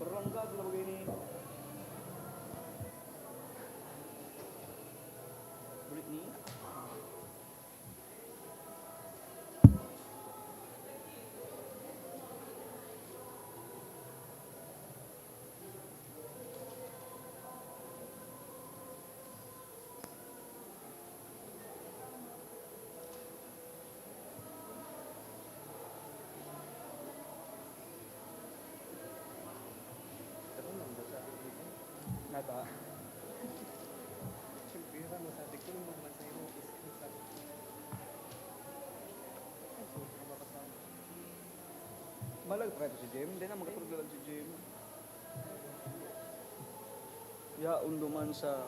Berangkat lah begini. Kulit ni. Nata. Siyempre, masabi ko nung mga sa'yo, sabi ko, Malag try to si Jim. Hindi na makatulog si Jim. Ya, unduman sa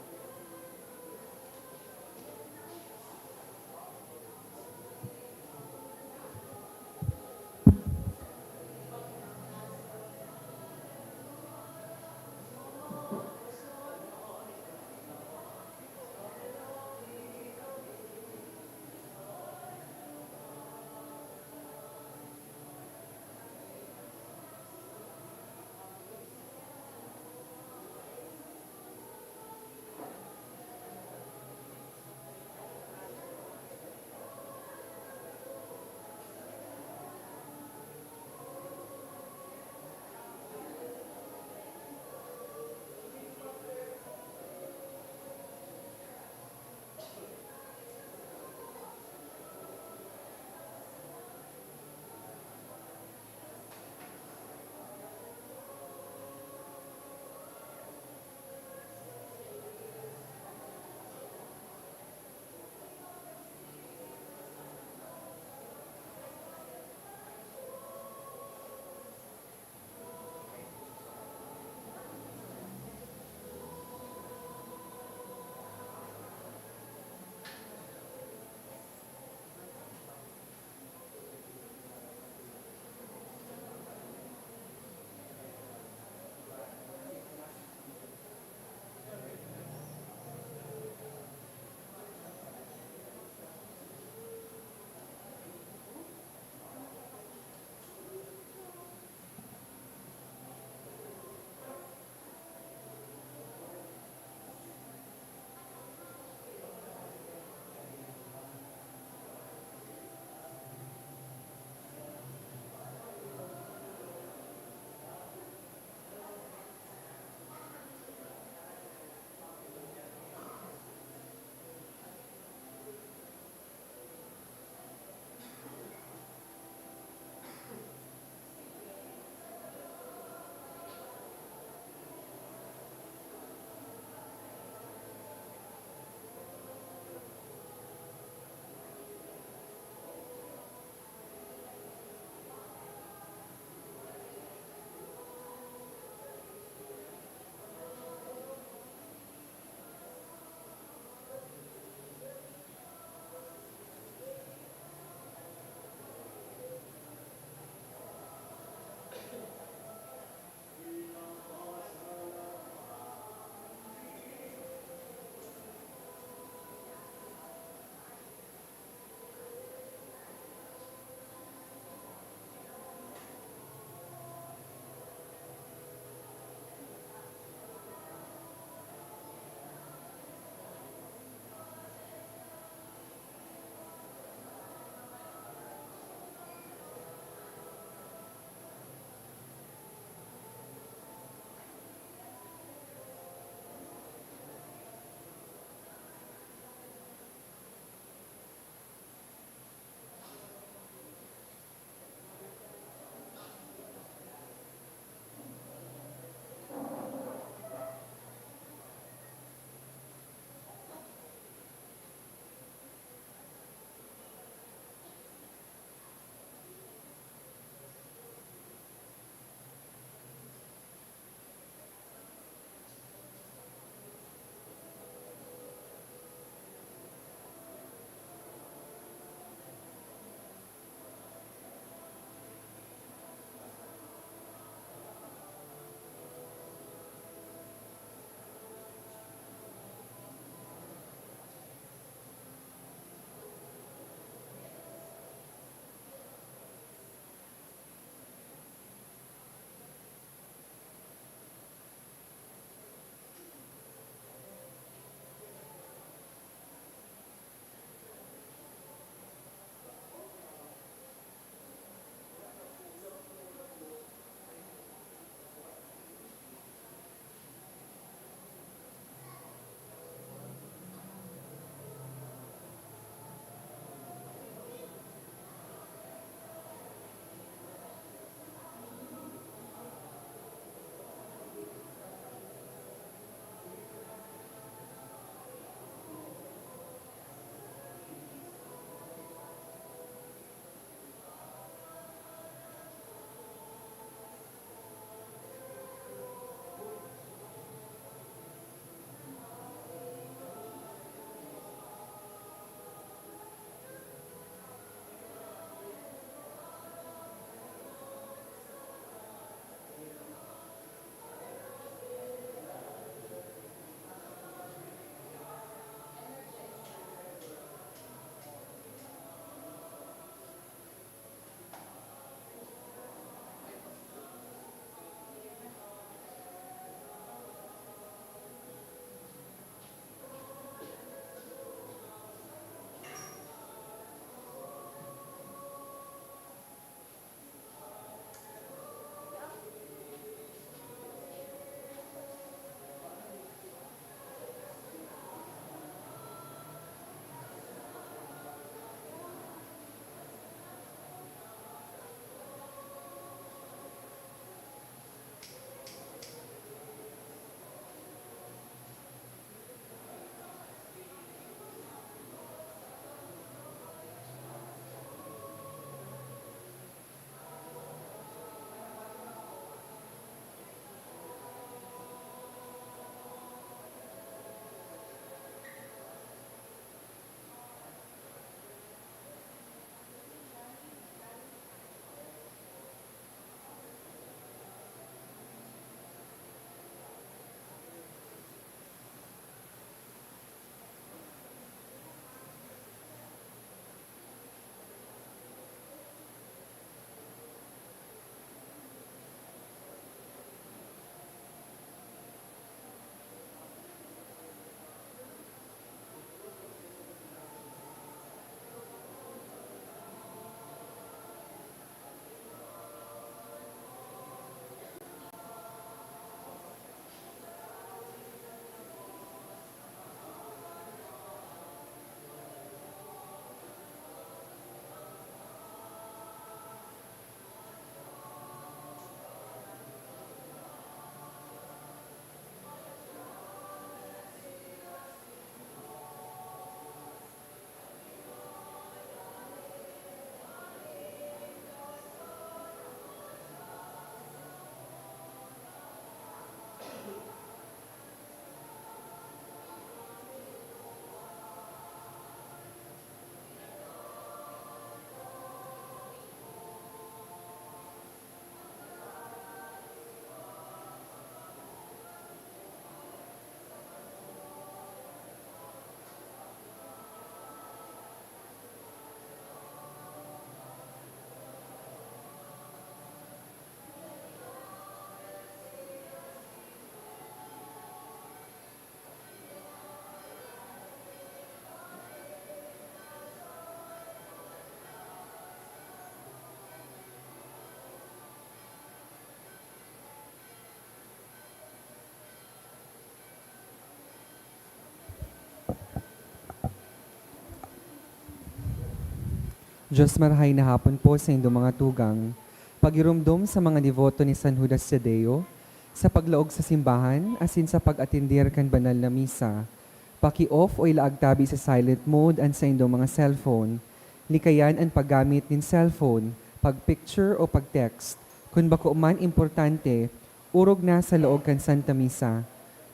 Diyos marahay na hapon po sa inyong mga tugang. Pagirumdom sa mga devoto ni San Judas Tadeo, sa paglaog sa simbahan, asin sa pag-atindir kan banal na misa. Paki-off o ilaag tabi sa silent mode and sa inyong mga cellphone. Likayan ang paggamit ng cellphone, pag-picture o pag-text. Kung bako man importante, urog na sa loob kan Santa Misa.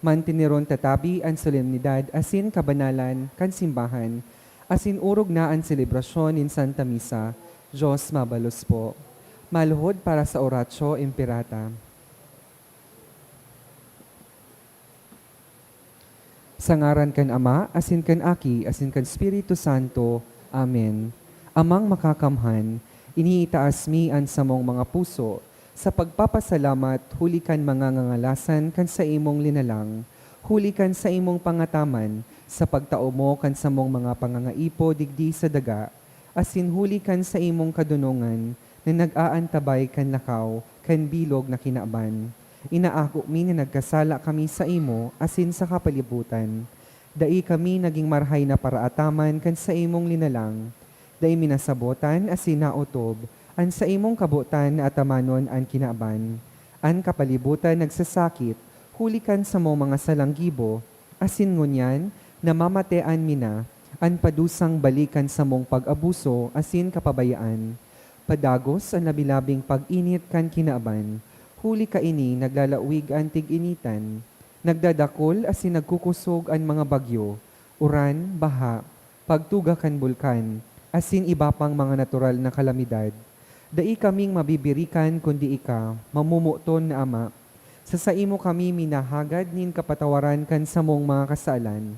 Mantiniron tatabi ang solemnidad asin kabanalan kan simbahan. Asin urog na ang selebrasyon in Santa Misa. Diyos mabalos po. Maluhod para sa Oratio Imperata. Sa ngaran kan Ama, asin kan Aki, asin kan Espiritu Santo. Amen. Amang makakamhan, iniitaas mi ang samong mga puso, sa pagpapasalamat, huli kan mga ngangalasan kan sa imong linalang, huli kan sa imong pangataman, sa pagtao mo kan sa mong mga pangangaipo digdi sa daga, asin huli kan sa imong kadunungan, na nag-aantabay kan lakaw, kan bilog na kinaban. Inaako mi na nagkasala kami sa imo, asin sa kapalibutan. Dai kami naging marhay na paraataman kan sa imong linalang. Dai minasabotan, asin nautob, an sa imong kabutan na atamanon an kinaban. An kapalibutan nagsasakit, huli kan sa mong mga salanggibo, asin ngunyan, namamatean mina, an padusang balikan sa mong pag-abuso, asin kapabayaan. Padagos ang labilabing pag-init kan kinaaban, huli ka ini naglalawig ang tig-initan, nagdadakol asin nagkukusog ang mga bagyo, uran, baha, pagtuga kan bulkan, asin iba pang mga natural na kalamidad. Dai kaming mabibirikan kundi ika, mamumuton na Ama, sa imo kami minahagad nin kapatawaran kan sa mong mga kasalan.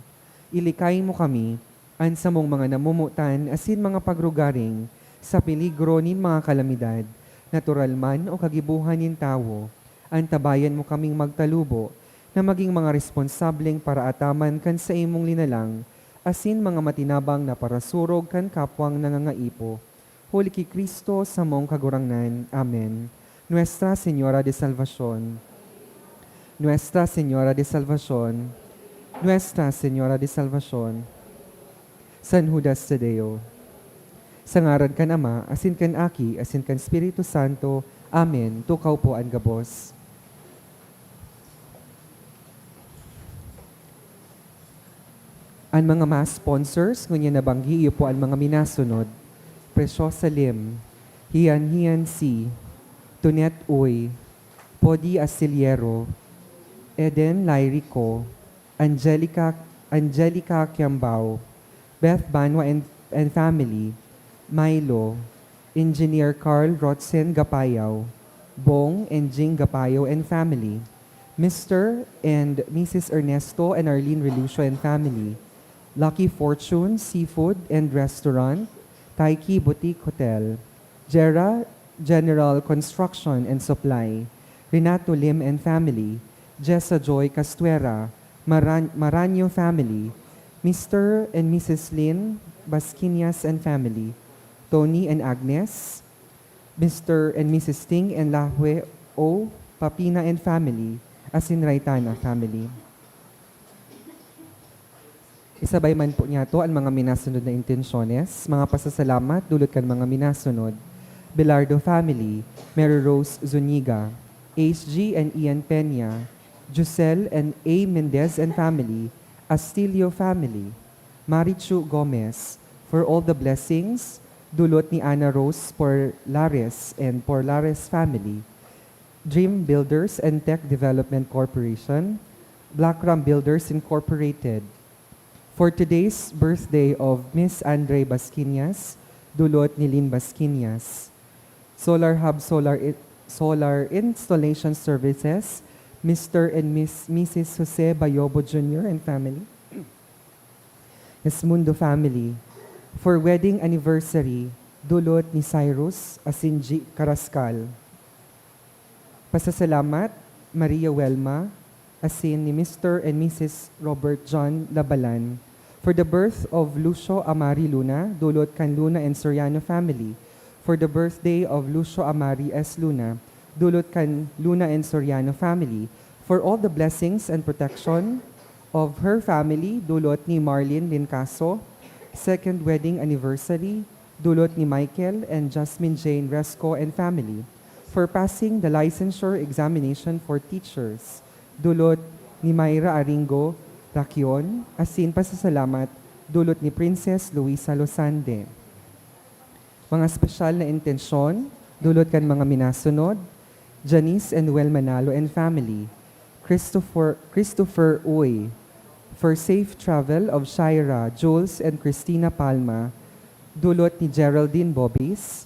Ilikay mo kami, an sa mong mga namumutan, asin mga pagrugaring, sa peligro nin mga kalamidad, natural man o kagibuhan nin tawo, antabayan mo kaming magtalubo, na maging mga responsableng para ataman kan sa imong linalang, asin mga matinabang na parasurog kan kapwang nangangaipo. Huli ki Kristo sa mong kagurangnan. Amen. Nuestra Señora de Salvación, Nuestra Señora de Salvación, Nuestra Señora de Salvación, San Judas Tadeo. Sa ngaran kan Ama, asin kan Aki, asin kan Espiritu Santo. Amen. Tukaw po ang gabos. Ang mga mass sponsors, ngunyan nabanggi iyo po ang mga minasunod. Preciosa Lim, Hian C, Tunet Uy, Podi Asiliero, Eden Lairico, Angelica Kiambao, Beth Banwa and family, Milo, Engineer Carl Rotzen Gapayaw, Bong and Jing Gapayaw and family, Mr. and Mrs. Ernesto and Arlene Relucio and family, Lucky Fortune Seafood and Restaurant, Taiki Boutique Hotel, Jera General Construction and Supply, Renato Lim and family, Jessa Joy Castuera, Maranyo family, Mr. and Mrs. Lynn Basquinias and family, Tony and Agnes, Mr. and Mrs. Ting and Lahue O. Papina and family, asin Raitana family. Isabay man po niya to ang mga minasunod na intensyones, mga pasasalamat, dulot kan mga minasunod. Belardo family, Mary Rose Zuniga, HG and Ian Peña, Giselle and A. Mendez and family, Astilio family, Marichu Gomez, for all the blessings, dulot ni Ana Rose Porlares and Porlares family, Dream Builders and Tech Development Corporation, Blackram Builders Incorporated. For today's birthday of Miss Andre Basquinias, dulot ni Lynn Basquinias. Solar Hub Solar Installation Services, Mr. and Mrs. Jose Bayobo Jr. and family. Esmundo family. For wedding anniversary, dulot ni Cyrus Asinji Carascal. Pasasalamat, Maria Welma, asin ni Mr. and Mrs. Robert John Labalan. For the birth of Lucio Amari Luna, dulot kan Luna and Soriano family. For the birthday of Lucio Amari S. Luna, dulot kan Luna and Soriano family. For all the blessings and protection of her family, dulot ni Marlene Lincaso. Second wedding anniversary, dulot ni Michael and Jasmine Jane Resco and family, for passing the licensure examination for teachers, dulot ni Mayra Aringo Rakion, asin pasasalamat, dulot ni Princess Luisa Losande. Mga espesyal na intensyon, dulot kan mga minasunod, Janice and Wel Manalo and family, Christopher Uy, for safe travel of Shaira, Jules, and Christina Palma, dulot ni Geraldine Bobis,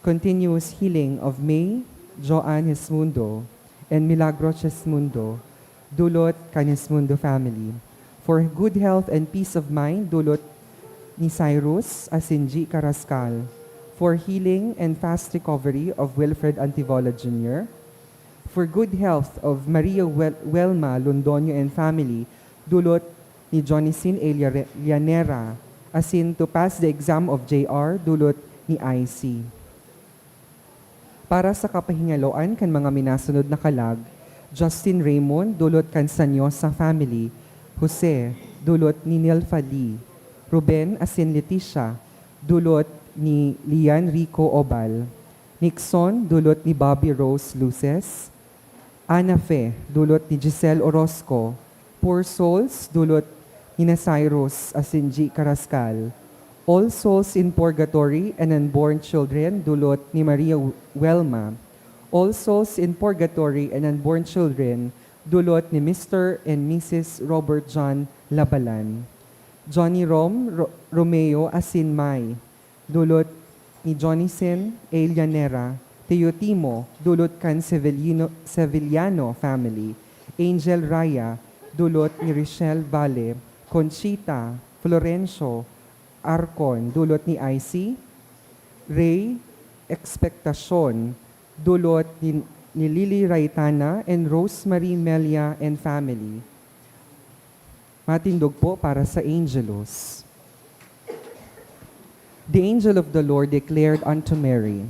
continuous healing of May, Joanne Hismundo, and Milagro Chesmundo, dulot kan Hismundo family. For good health and peace of mind, dulot ni Cyrus Asinji Carascal. For healing and fast recovery of Wilfred Antivola Jr., for good health of Maria Welma Londoño and family, dulot ni Jonicin A. Llanera, asin to pass the exam of JR, dulot ni IC. Para sa kapahingaloan kan mga minasunod na kalag, Justin Raymond, dulot kan Sanyosa family, Jose, dulot ni Nilfa Lee, Ruben asin Leticia, dulot ni Lian Rico Obal, Nixon, dulot ni Bobby Rose Luces, Ana Fe, dulot ni Giselle Orozco, Poor Souls, dulot ni Cyrus Asinji Carascal, All Souls in Purgatory and Unborn Children, dulot ni Maria Welma, All Souls in Purgatory and Unborn Children, dulot ni Mr. and Mrs. Robert John Labalan, Johnny Romeo Asin May, dulot ni Jonicen A. Llanera, Teotimo, dulot kan Sevillano family, Angel Raya, dulot ni Richelle Valle, Conchita, Florencio, Arcon, dulot ni IC, Ray, Expectacion, dulot ni Lily Raitana and Rosemary Melia and family. Matindog po para sa Angelus. The angel of the Lord declared unto Mary,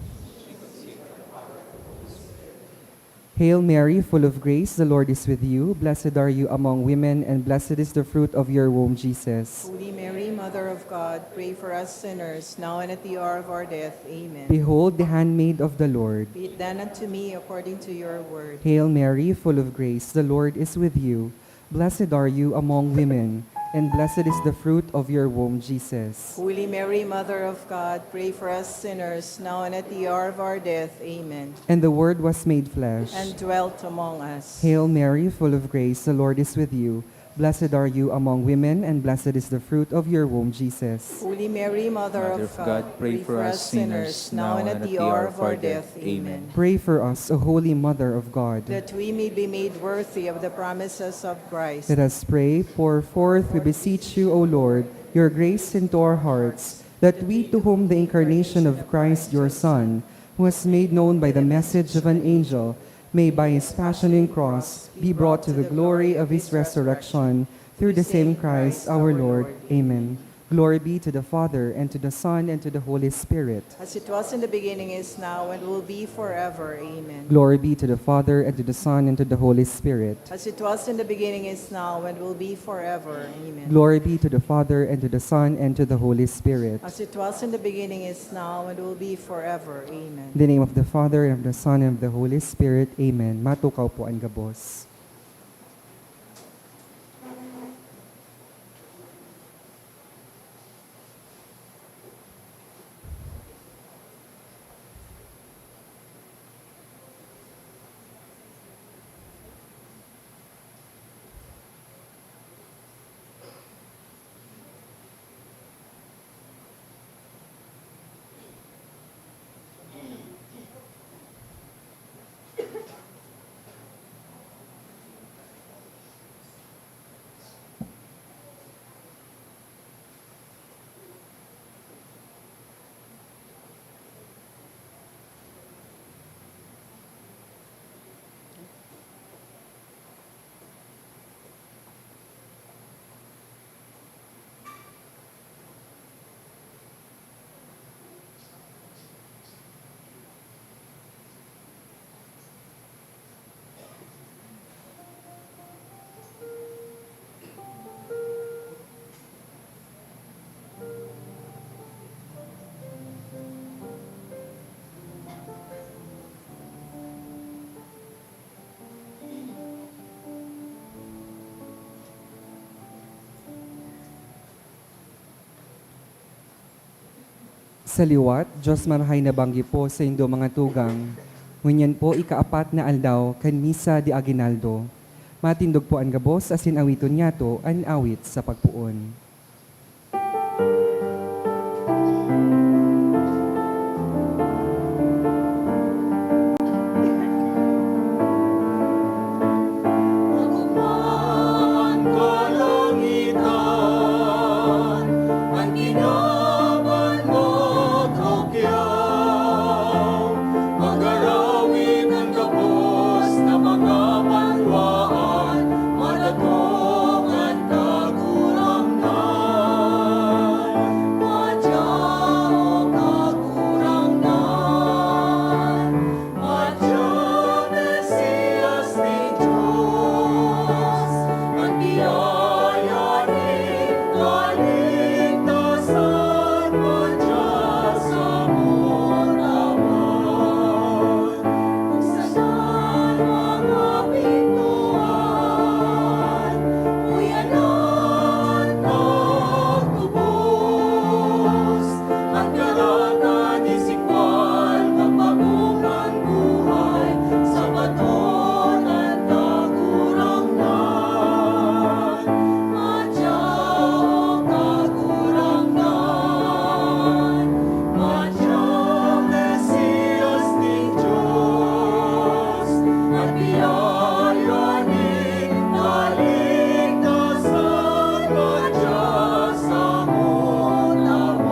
Hail Mary, full of grace, the Lord is with you. Blessed are you among women, and blessed is the fruit of your womb, Jesus. Holy Mary, Mother of God, pray for us sinners, now and at the hour of our death. Amen. Behold the handmaid of the Lord. Be it done unto me according to your word. Hail Mary, full of grace, the Lord is with you. Blessed are you among women, and blessed is the fruit of your womb, Jesus. Holy Mary, Mother of God, pray for us sinners, now and at the hour of our death. Amen. And the Word was made flesh. And dwelt among us. Hail Mary, full of grace, the Lord is with you. Blessed are you among women, and blessed is the fruit of your womb, Jesus. Holy Mary, Mother of God, pray for us sinners, now and at the hour of our death. Amen. Pray for us, O Holy Mother of God. That we may be made worthy of the promises of Christ. Let us pray. Pour forth, we beseech you, O Lord, your grace into our hearts, that we, to whom the incarnation of Christ, your Son, who was made known by the message of an angel, may by his passion and cross be brought to the glory of his resurrection, through the same Christ our Lord. Amen. Glory be to the Father, and to the Son, and to the Holy Spirit. As it was in the beginning, is now, and will be forever. Amen. Glory be to the Father, and to the Son, and to the Holy Spirit. As it was in the beginning, is now, and will be forever. Amen. Glory be to the Father, and to the Son, and to the Holy Spirit. As it was in the beginning, is now, and will be forever. Amen. In the name of the Father, and of the Son, and of the Holy Spirit. Amen. Matukaw po ang gabos. Sa liwat, Diyos marahay na banggi po sa indo mga tugang. Ngunyan po ikaapat na aldaw kan misa di aginaldo. Matindog po ang gabos asin awiton yato an awit sa pagpuon. Ang kalangitan, ang ginaban mo't okyaw, mag-arawin ang gabos na mga banwaan, madatungan kagurangan. Madyaw kagurangan, madyaw Mesiyas ni Diyos, ang biyaya rin kaligtasan, madyaw sa munawan. Buksanan mga pintuan, uyanan magtubos, ang karatan isikwal, magpagungan buhay, sa baton at kagurangan. Madyaw kagurangan, madyaw Mesiyas ni Diyos, at biyaya nin kaligtasan, madyaw sa munawan.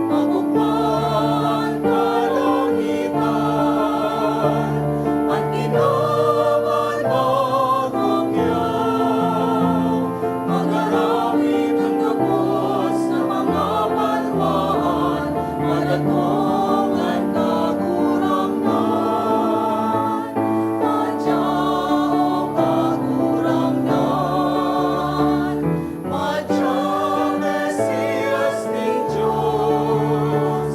Magugmaan kalangitan, at ginaban magokyaw, mag-arawin ang gabos na mga banwaan, madatungan kagurangan. Madyaw kagurangan, madyaw Mesiyas ni Diyos,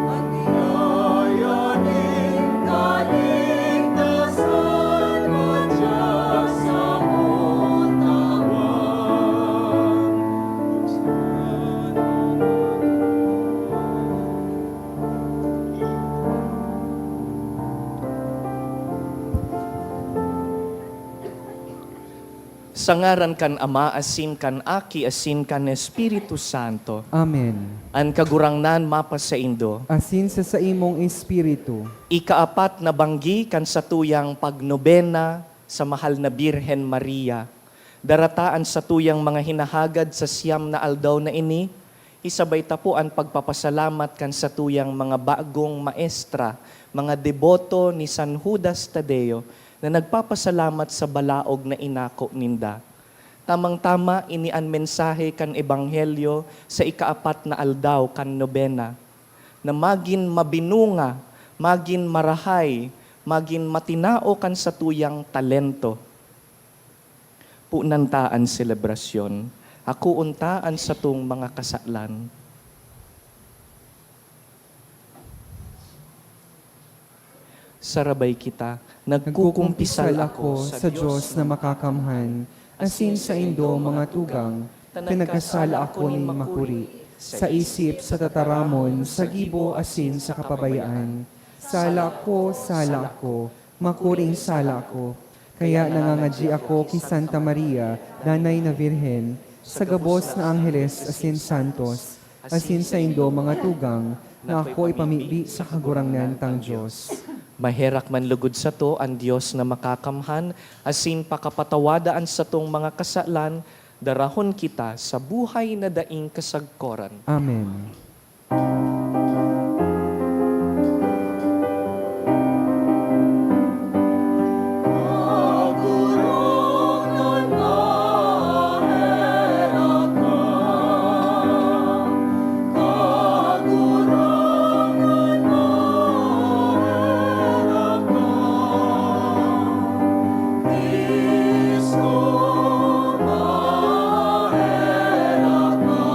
ang biyaya nin kaligtasan, madyaw sa munawan. Sa ngaran kan Ama, asin kan Aki, asin kan Espiritu Santo. Amen. An kagurangnan mapa sa Indo. Asin sa imong espiritu, Ikaapat na banggi kan satuyang pagnobena sa mahal na Birhen Maria. Darataan sa tuyang mga hinahagad sa siyam na aldaw na ini, isabay tapo ang pagpapasalamat kan sa tuyang mga bagong maestra, mga deboto ni San Judas Tadeo, na nagpapasalamat sa balaog na inako ninda. Tamang-tama ini ang mensahe kan ebanghelyo sa ikaapat na aldaw kan nobena, na magin mabinunga, magin marahay, magin matinao kan sa tuyang talento. Punantaan selebrasyon, ako untaan sa tung mga kasalan. Sarabay kita, nagkukumpisal ako sa Diyos na makakamhan, asin sa indo mga tugang, pinagkasala ako ning makuri, sa isip, sa tataramon, sa gibo, asin sa kapabayaan. Sala ko, makuring sala ko. Kaya nangangadji ako ki Santa Maria, Nanay na Virhen, sa gabos na Angeles asin Santos, asin sa indo mga tugang, na ako ipamibi sa kagurangnan tang Diyos. Maherak man lugod sa to ang Diyos na makakamhan, asin pakapatawadaan sa tong mga kasalan, darahon kita sa buhay na daing kasagkoran. Amen. Kagurangan maherak ka, kagurangan maherak ka. Kristo maherak ka,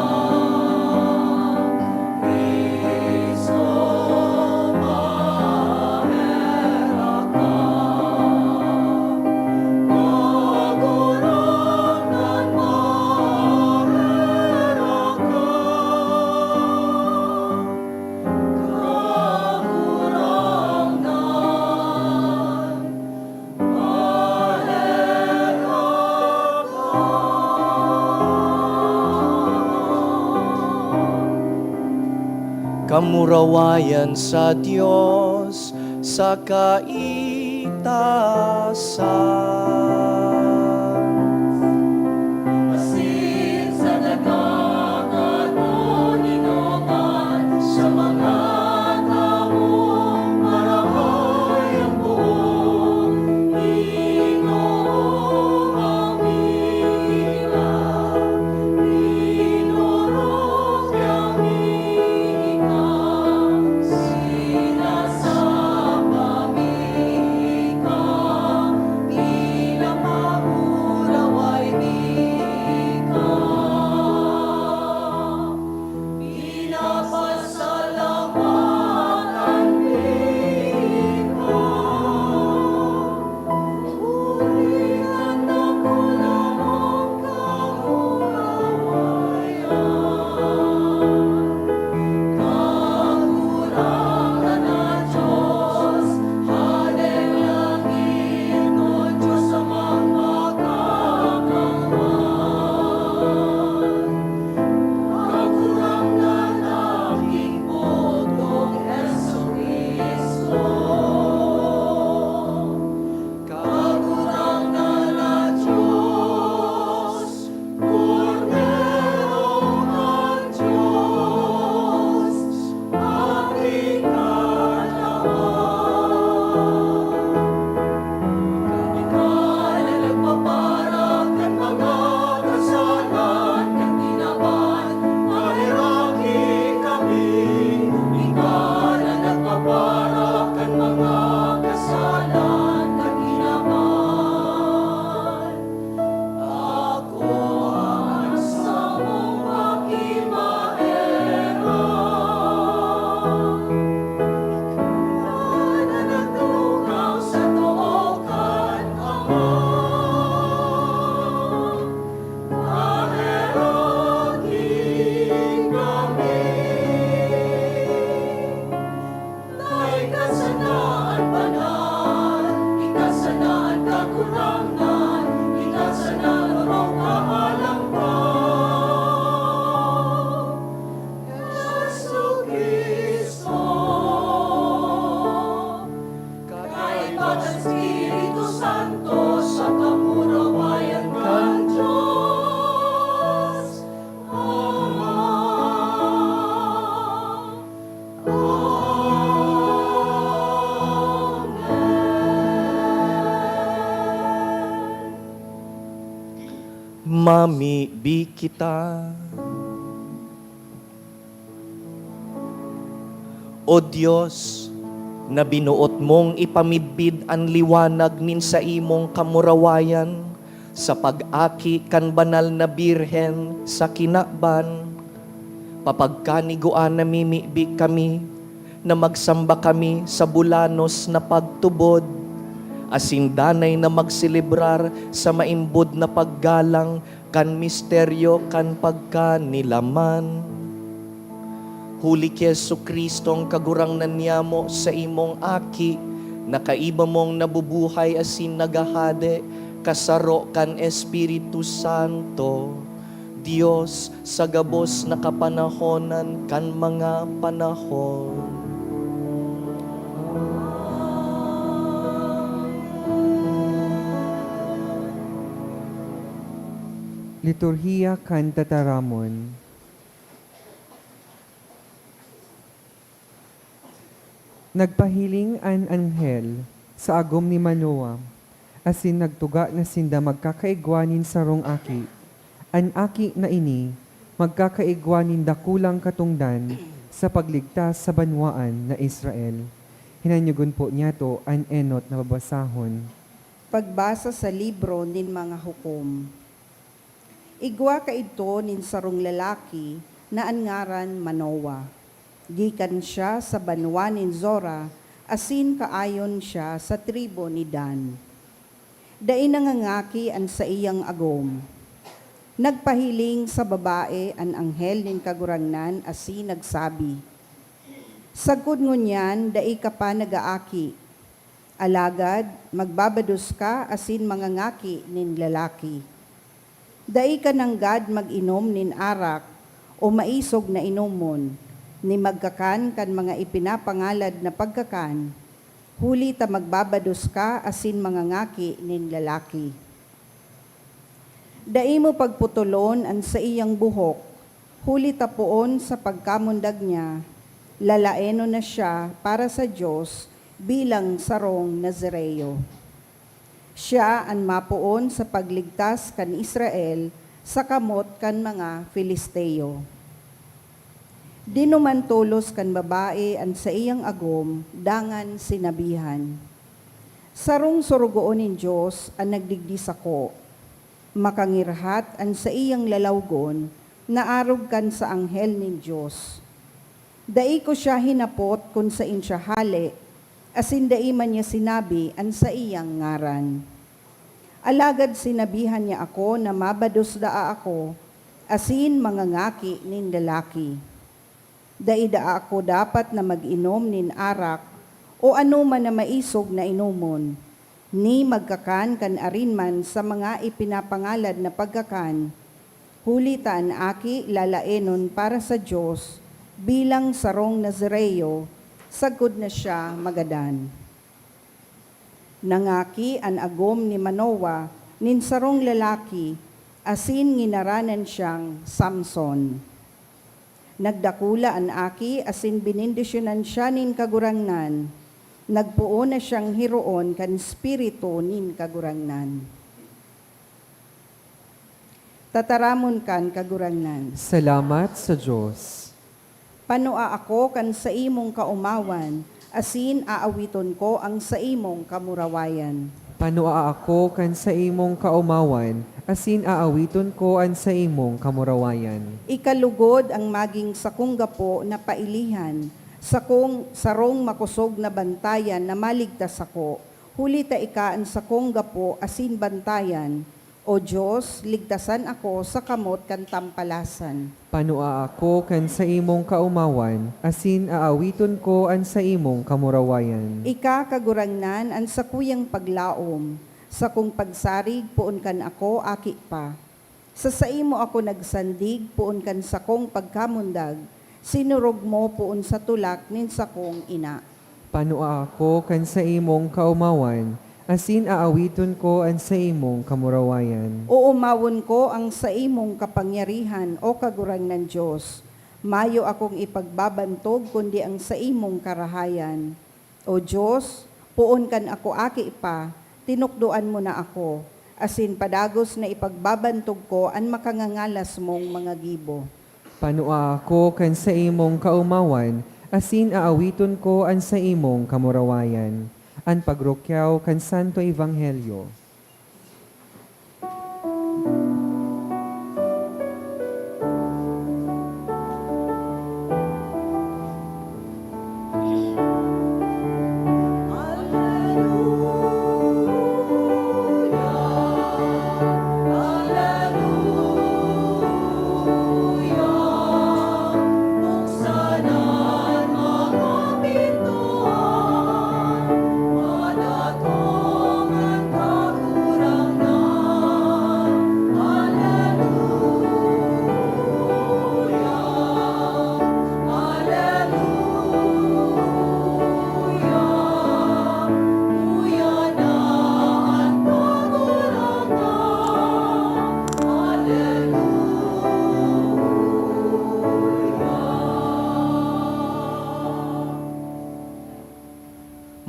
kamurawayan sa Diyos sa kaitaasan. Asin sa dagat mo ninungan sa mga taong marahay ang buong Inoong amina. Pinurok ang ikang sinasabami ikang pinapauraway ikang pinapasalamatan ikang ulian na kulamang kaurawayan. Kakurangan na Diyos, haleng langit mo, Diyos amang makakamahal. Kakurang na aking putong Jesucristo. Kakurang na Diyos, Kordero ng Diyos, ating kalaman. Ikaw na nagpaparang ng mga kasalan ng ginawan, mahiraki kami. Ikaw na nagpaparang ng mga kasalan ng ginawan. Ako ang samong pakimaera. Ikaw na nagtugaw sa tuokan, Ama. Mahiraking kami. Tay kasanaan banal, ikasanaan kakurangan, ikasanaan urong kaalampaw. Jesucristo, kaibat ang Espiritu Santo sa kamurawayan ng Diyos, Ama. Mamibi kita. O Diyos, na binuot mong ipamidbid ang liwanag nin sa imong kamurawayan sa pag-aki kan banal na birhen sa kinakban, papagkaniguan na mimibi kami, na magsamba kami sa bulanos na pagtubod, asin danay na magselebrar sa maimbod na paggalang kan misteryo kan pagkanilaman. Huli ki Jesucristo ang kagurangnan niyamo sa imong aki, na kaiba mong nabubuhay asin nagahade, kasaro kan Espiritu Santo, Diyos sa gabos na kapanahonan kan mga panahon. Liturhiya kan tataramon. Nagpahiling an anghel sa agom ni Manoa, asin nagtuga na sinda magkakaigwanin sa rong aki. An aki na ini, magkakaigwanin dakulang katungdan sa pagligtas sa banwaan na Israel. Hinanyugon po niya to an enot na babasahon. Pagbasa sa libro nin mga hukom. Igwa ka ito nin sarong lalaki na angaran Manoa. Gikan siya sa banwa nin Zora, asin kaayon siya sa tribo ni Dan. Dai nangangaki an sa iyang agom. Nagpahiling sa babae an anghel nin kagurangnan, asin nagsabi, sagkod ngunyan, dai ka pa nagaaki. Alagad, magbabados ka asin mangangaki nin lalaki. Dai ka nanggad mag-inom nin arak o maisog na inomon. ni magkakan kan mga ipinapangalad na pagkakan, huli ta magbabados ka asin mga ngaki nin lalaki. Dai mo pagputulon an sa iyang buhok, huli ta poon sa pagkamundag niya, lalaeno na siya para sa Diyos bilang sarong Nazareo. Siya ang mapuon sa pagligtas kan Israel sa kamot kan mga Filisteo. Dinuman tulos kan babae an sa iyang agom, dangan sinabihan. Sarong surugoon nin Diyos ang nagdigdis ako, makangirhat an sa iyang lalawgon, naarog kan sa anghel nin Diyos. Dai ko siya hinapot kung sa insya hali, asin dai man niya sinabi an sa iyang ngaran. Alagad sinabihan niya ako na mabados daa ako, asin mga ngaki nin lalaki. Dai daa ako dapat na mag-inom nin arak, o ano man na maisog na inumon, ni magkakan kan arinman sa mga ipinapangalad na pagkakan, huli taan aki lalaenon para sa Diyos, bilang sarong Nazareo, sagod na siya magadan. Nangaki an agom ni Manoa, nin sarong lalaki, asin nginaranan siyang Samson. Nagdakula an aki, asin binindisyonan siya nin kagurangnan, nagpuo na siyang hiroon kan spirito nin kagurangnan. Tataramon kan kagurangnan. Salamat sa Diyos. Panua ako kan sa imong kaumawan, asin aawiton ko ang sa imong kamurawayan. Panua ako kan sa imong kaumawan, asin aawiton ko an sa imong kamurawayan. Ikalugod ang maging sakong gapo na pailihan, sarong makusog na bantayan na maligtas ako. Huli ta ikaan sakong gapo asin bantayan. O Diyos, ligtasan ako sa kamot kan tampalasan. Panua ako kan sa imong kaumawan, asin aawiton ko an sa imong kamurawayan. Ika kagurangnan ang sakuyang paglaom, sa kung pagsarig puon kan ako aki pa. Sa imo ako nagsandig puon kan sa kong pagkamundag, sinurog mo puon sa tulak nin sa kong ina. Panua ako kan sa imong kaumawan, asin aawiton ko an sa imong kamurawayan. O umawon ko ang sa imong kapangyarihan o kagurangnan Diyos. Mayo akong ipagbabantog kundi ang sa imong karahayan. O Diyos, puon kan ako aki pa, tinukduan mo na ako. Asin padagos na ipagbabantog ko an makangangalas mong mga gibo. Panua ako kan sa imong kaumawan, asin aawiton ko an sa imong kamurawayan. An pagrokyaw kan Santo Ebanghelyo.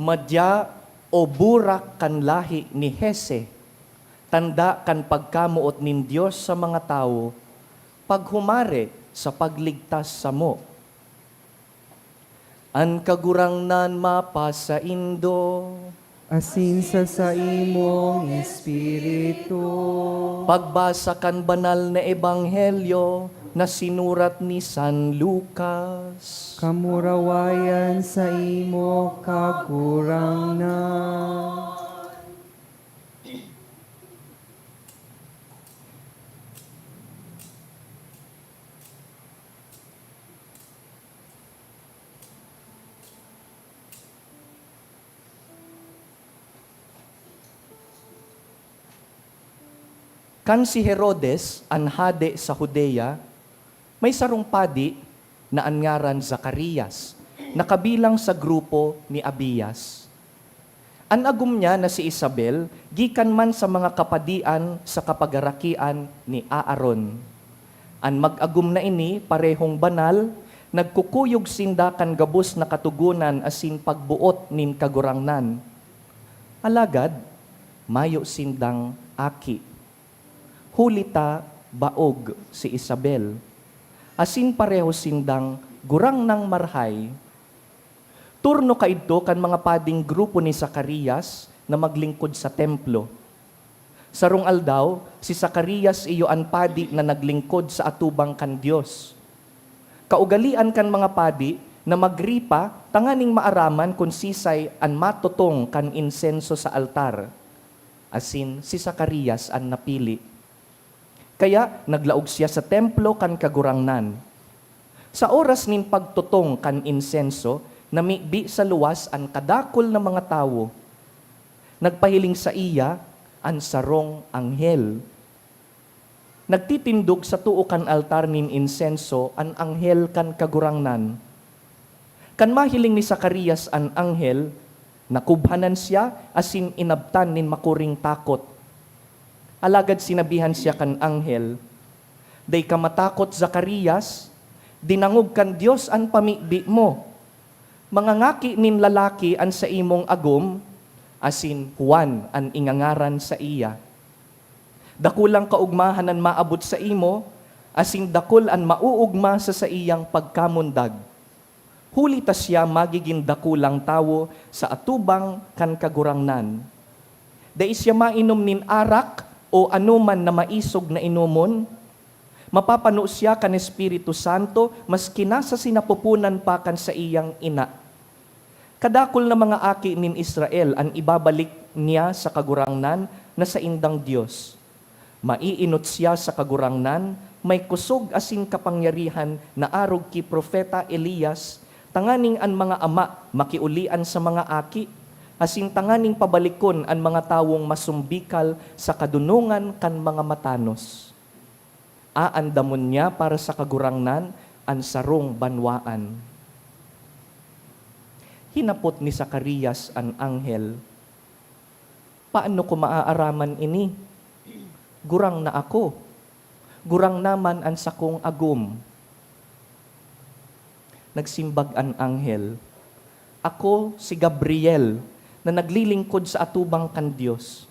Madya o burak kan lahi ni Hese, tanda kan pagkamuot nin Diyos sa mga tao, paghumare sa pagligtas sa mo. An kagurangnan mapasa indo, Asin sa imong espiritu. pagbasa kan banal na ebanghelyo na sinurat ni San Lucas. Kamurawayan sa imo kagurangnan. Kan si Herodes, an hade sa Judea, may sarong padi na angaran Zacarias, nakabilang sa grupo ni Abias. An agum niya na si Isabel, gikan man sa mga kapadian sa kapagarakian ni Aaron. An mag-agum na ini, parehong banal, nagkukuyog sinda kan gabos na katugunan asin pagbuot nin kagurangnan. Alagad, mayo sindang aki. Hulita baog si Isabel. Asin pareho sindang gurang ng marhay. Turno kaidto kan mga pading grupo ni Zacarias na maglingkod sa templo. Sarong aldaw, si Zacarias iyo an padi na naglingkod sa atubang kan Dios. Kaugalian kan mga padi na magripa tanganing maaraman kung sisay an matutong kan insenso sa altar. Asin si Zacarias an napili. Kaya naglaog siya sa templo kan kagurangnan. Sa oras nin pagtutong kan insenso, namibi sa luwas an kadakol na mga tawo. Nagpahiling sa iya an sarong anghel. Nagtitindog sa tuo kan altar nin insenso an anghel kan kagurangnan. Kan mahiling ni Zacarias an anghel, nakubhanan siya asin inabtan nin makuring takot. Alagad sinabihan siya kan anghel, "Day ka matakot, Zacarias, dinangog kan Dios an pamibi mo. Mangangaki nin lalaki an sa imong agom, asin Juan an ingangaran sa iya. Dakulang kaugmahan an maabot sa imo, asin dakul an mauugma sa iyang pagkamundag. Huli ta siya magiging dakulang tawo sa atubang kan kagurangnan. Dai siya mainom nin arak o anuman na maisog na inumon, mapapano siya kan Espiritu Santo maski nasa sinapupunan pa kan sa iyang ina. Kadakol na mga aki nin Israel ang ibabalik niya sa kagurangnan na sa indang Dios. Maiinot siya sa kagurangnan, may kusog asin kapangyarihan na arog ki Propeta Elias, tanganing an mga ama makiulian sa mga aki, asin tanganing pabalikon ang mga tawong masumbikal sa kadunungan kan mga matanos. Aandamon niya para sa kagurangnan ang sarong banwaan." Hinapot ni Zacarias ang anghel, "Paano ko maaaraman ini? Gurang na ako. Gurang naman ang sakong agum." Nagsimbag ang anghel, "Ako si Gabriel, na naglilingkod sa atubang kan Dios.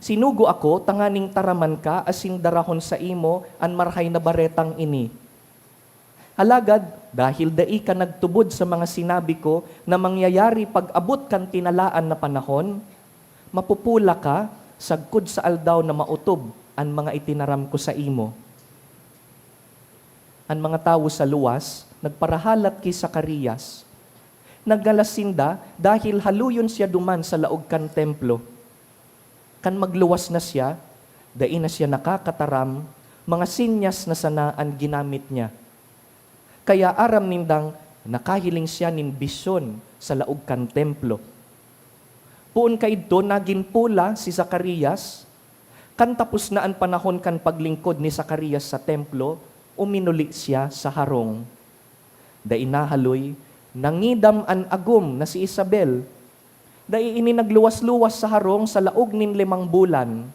Sinugo ako, tanganing taraman ka, asin darahon sa imo, an marhay na baretang ini. Alagad, dahil dai ka nagtubod sa mga sinabi ko na mangyayari pag abot kan tinalaan na panahon, mapupula ka, sagkod sa aldaw na mautob an mga itinaram ko sa imo." Ang mga tawo sa luwas, nagparahalat kay Zacarias. Naggalasinda dahil haluyon siya duman sa laog kan templo. Kan magluwas na siya, dai na siya nakakataram, mga sinyas na sanaan ginamit niya. Kaya aram nindang nakahiling siya nin bisyon sa laog kan templo. Puon kaidto nagin pula si Zacarias, kan tapos na ang panahon kan paglingkod ni Zacarias sa templo, uminuli siya sa harong. Dai nahaloy, nangidam an agum na si Isabel. Dai ini nagluwas-luwas sa harong sa laog nin 5 bulan.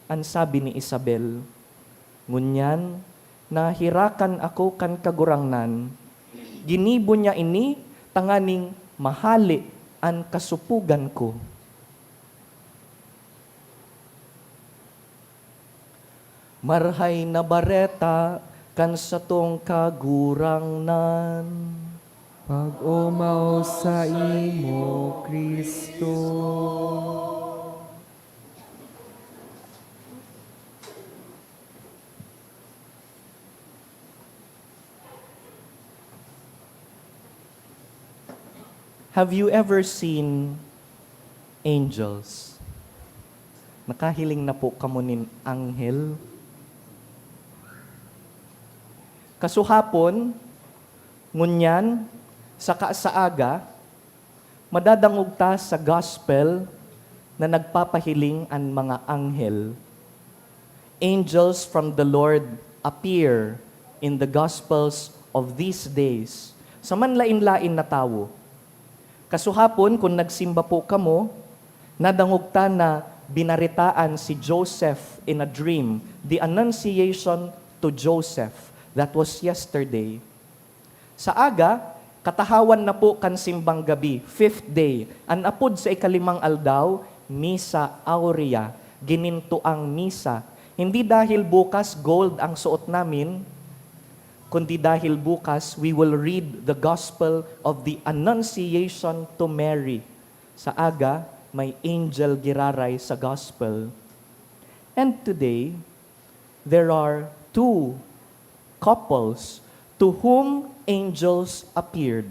An sabi ni Isabel, "Ngunyan, nahirakan ako kan kagurangnan. Ginibo niya ini, tanganing mahali an kasupugan ko." Marhay na bareta kan sa tong kagurangnan. Pag-umaw sa imo, Kristo. Have you ever seen angels? Nakahiling na po kamo nin anghel? Kasuhapon, ngunyan, sa kaasaaga, madadangog ta sa gospel na nagpapahiling ang mga anghel. Angels from the Lord appear in the Gospels of these days, sa manlain-lain na tawo. Kasuhapon, kung nagsimba po kamo, nadangugta na binaritaan si Joseph in a dream, the Annunciation to Joseph. That was yesterday. Sa aga, katahawan na po kan simbang gabi, 5th day, anapod sa ikalimang aldaw, Misa Aurea, ginintuang misa. Hindi dahil bukas gold ang suot namin, kundi dahil bukas we will read the Gospel of the Annunciation to Mary. Sa aga, may angel giraray sa Gospel. And today, there are 2 couples to whom angels appeared.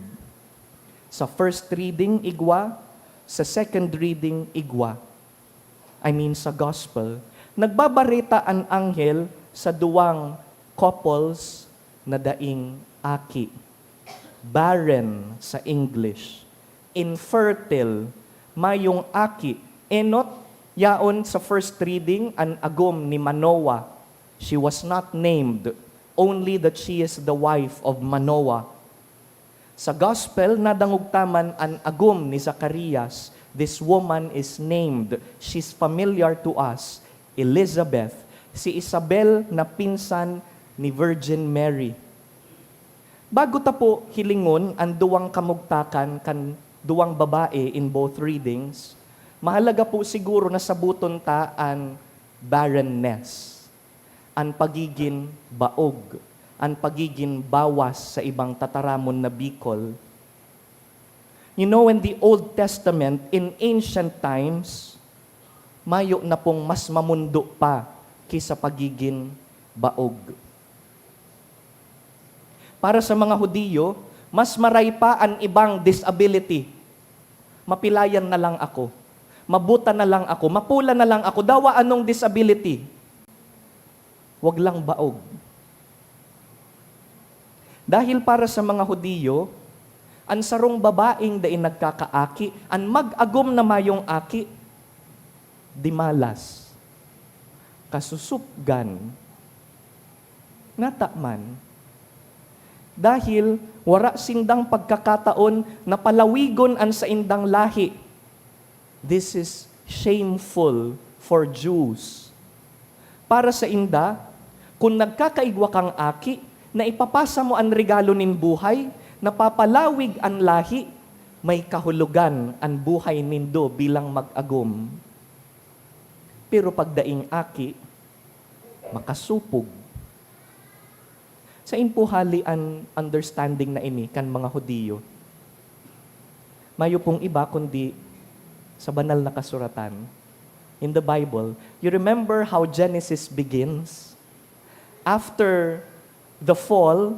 Sa first reading, igwa. Sa second reading, igwa. Sa Gospel. Nagbabarita ang anghel sa 2 couples na daing aki. Barren sa English. Infertile, mayong aki. Enot, yaon sa first reading, ang agom ni Manoah. She was not named, only that she is the wife of Manoah. Sa Gospel, nadangugtaman ang agom ni Zacarias. This woman is named, she's familiar to us, Elizabeth. Si Isabel na pinsan ni Virgin Mary. Bago ta po hilingon ang 2 kamugtakan kan 2 babae in both readings, mahalaga po siguro na sabuton ta ang barrenness, ang pagiging baog, ang pagiging bawas sa ibang tataramon na Bicol. You know, in the Old Testament, in ancient times, mayo na pong mas mamundo pa kaysa pagiging baog. Para sa mga Hudiyo, mas maray pa ang ibang disability. Mapilayan na lang ako. Mabuta na lang ako. Mapula na lang ako. Dawa anong disability? Wag lang baog. Dahil para sa mga Hudiyo, ang sarong babaeng daing nagkakaaki, ang mag-agom na mayong aki, di malas, kasusupgan, natakman. Dahil wara sindang pagkakataon na palawigon ang sa indang lahi. This is shameful for Jews. Para sa inda, kung nagkakaigwa kang aki, na ipapasa mo ang regalo nin buhay, napapalawig ang lahi, may kahulugan ang buhay nindo bilang mag-agom. Pero pagdaing aki, makasupog. Sa impuhali ang understanding na ini kan mga Hudiyo. Mayo pong iba kundi sa banal na kasuratan. In the Bible, you remember how Genesis begins? After the fall,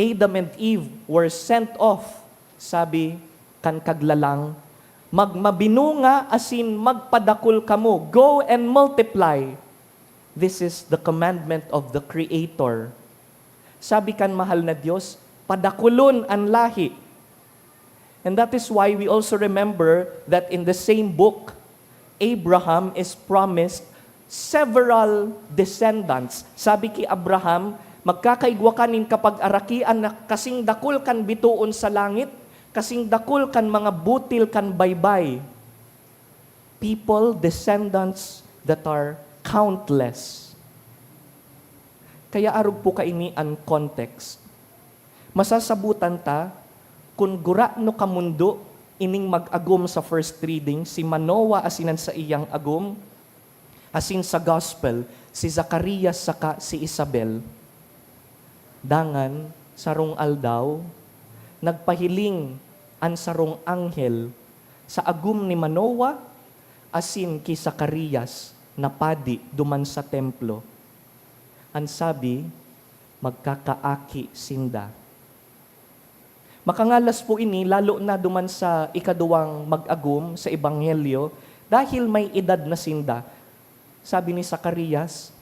Adam and Eve were sent off. Sabi kan kaglalang, magmabinunga asin magpadakul kamo, go and multiply. This is the commandment of the Creator. Sabi kan mahal na Diyos, padakulon ang lahi. And that is why we also remember that in the same book, Abraham is promised several descendants. Sabi ki Abraham, magkakaigwa kanin kapag arakian na kasing dakul kan bituon sa langit, kasing dakul kan mga butil kan baybay. People, descendants that are countless. Kaya arog po kaini ang context. Masasabutan ta, kung gura no kamundo, ining mag-agom sa first reading, si Manoah asinan sa iyang agom, asin sa gospel, si Zacarias saka si Isabel. Dangan, sarong aldaw, nagpahiling ang sarong anghel sa agom ni Manoah, asin ki Zacarias, na padi duman sa templo. Ang sabi, magkakaaki sinda. Makangalas po ini, lalo na duman sa ikaduwang mag-agum sa Ebanghelyo, dahil may edad na sinda. Sabi ni Zacarias,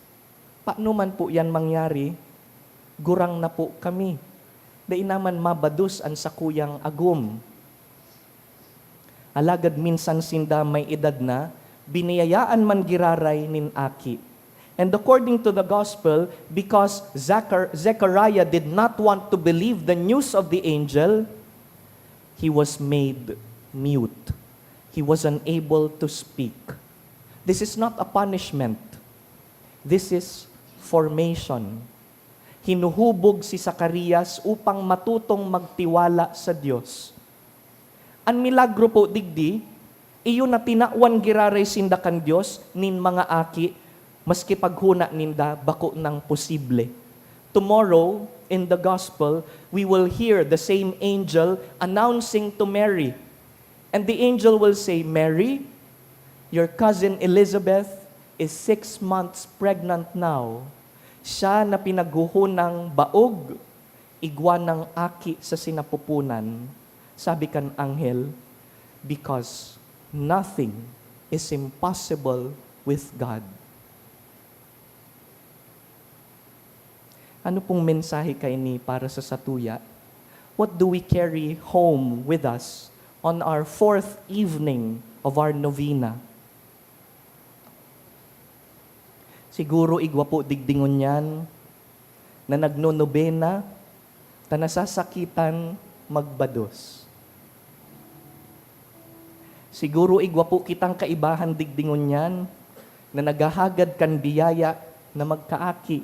paano man po yan mangyari? Gurang na po kami. Dahil naman mabadus ang sakuyang agum. Alagad minsan sinda may edad na, biniyayaan man giraray nin aki. And according to the gospel, because Zechariah did not want to believe the news of the angel, he was made mute. He was unable to speak. This is not a punishment. This is formation. Hinuhubog si Zacarias upang matutong magtiwala sa Diyos. Ang milagro po digdi, iyon na tinawan giraray sindakan Diyos nin mga aki, maski paghuna ninda bako ng posible. Tomorrow, in the gospel, we will hear the same angel announcing to Mary. And the angel will say, Mary, your cousin Elizabeth is 6 months pregnant now. Siya na pinaghuhunang baog, igwa ng aki sa sinapupunan. Sabi kan anghel, because nothing is impossible with God. Ano pong mensahe kay ni para sa satuya? What do we carry home with us on our 4th evening of our novena? Siguro igwa po digdingon yan na nagnonobena, ta nasasakitan magbados. Siguro igwa po kitang kaibahan digdingon yan na naghahagad kan biyaya na magkaaki.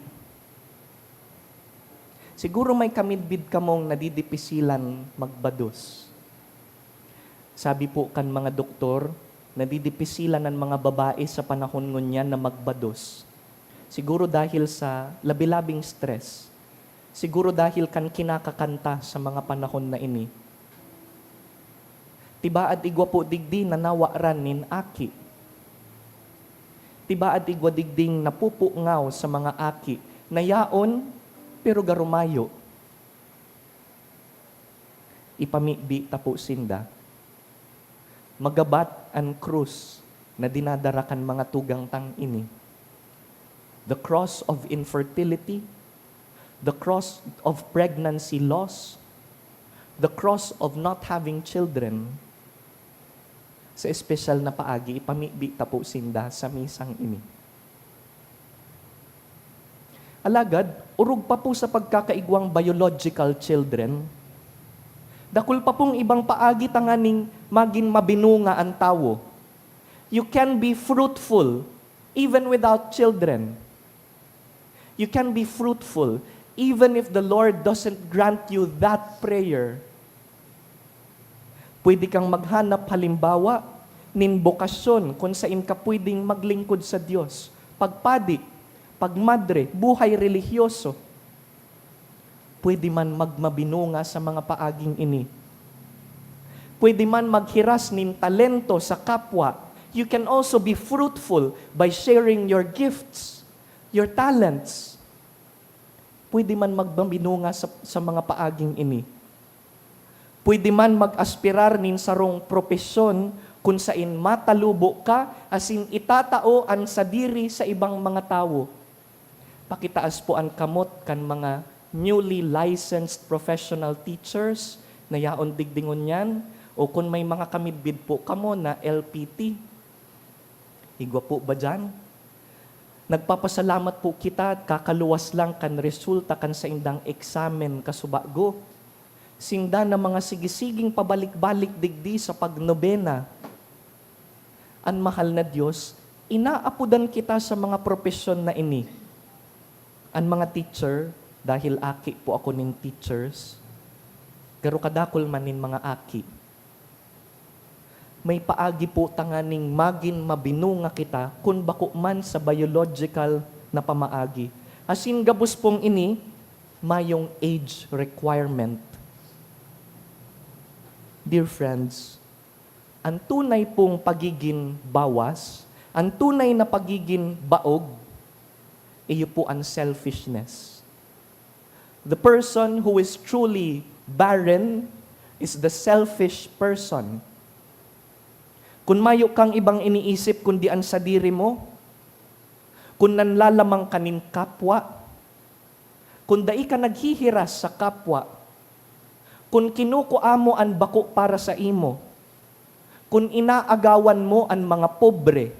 Siguro may kamidbid kamong nadidipisilan magbados. Sabi po kan mga doktor, nadidipisilan ng mga babae sa panahon ngunyan na magbados. Siguro dahil sa labilabing stress. Siguro dahil kan kinakakanta sa mga panahon na ini. Tibaad igwa po digdi na nawaran nin aki. Tibaad igwa digding napupungaw sa mga aki. Nayaon, pero garumayo. Ipamibi tapo sinda. Magabat ang krus na dinadarakan mga tugang tang ini. The cross of infertility, the cross of pregnancy loss, the cross of not having children. Sa espesyal na paagi, ipamibi tapo sinda sa misang ini. Alagad, urog pa po sa pagkakaigwang biological children, dakul pa pong ibang paagi tanganing maging mabinunga ang tawo. You can be fruitful even without children. You can be fruitful even if the Lord doesn't grant you that prayer. Pwede kang maghanap halimbawa nin bokasyon kung saan ka pwedeng maglingkod sa Diyos. Pagpadi, pagmadre, buhay relihiyoso. Pwede man magmabinunga sa mga paaging ini. Pwede man maghiras nin talento sa kapwa. You can also be fruitful by sharing your gifts, your talents. Pwede man magmabinunga sa mga paaging ini. Pwede man mag-aspirar nin sarong propesyon kung saan matalubo ka asin itatao ang sadiri sa ibang mga tao. Pakitaas po ang kamot kan mga newly licensed professional teachers na yaon digdingon yan, o kung may mga kamidbid po kamo na LPT. Igwa po ba dyan? Nagpapasalamat po kita at kakaluwas lang kan resulta kan sa indang eksamen kasubago. Sinda na mga sigisiging pabalik-balik digdi sa pagnobena. Ang mahal na Diyos, inaapudan kita sa mga propesyon na ini. Ang mga teacher, dahil aki po ako ning teachers, garo kadakol man nin mga aki. May paagi po tanganing magin mabinunga kita kung bako man sa biological na pamaagi. Asin gabos pong ini, mayong age requirement. Dear friends, ang tunay pong pagiging bawas, ang tunay na pagiging baog, iyo po ang selfishness. The person who is truly barren is the selfish person. Kung mayo kang ibang iniisip kundi ang sadiri mo, kung nanlalamang kanin kapwa, kung dai ka naghihiras sa kapwa, kung kinukuamo ang bako para sa imo, kung inaagawan mo ang mga pobre,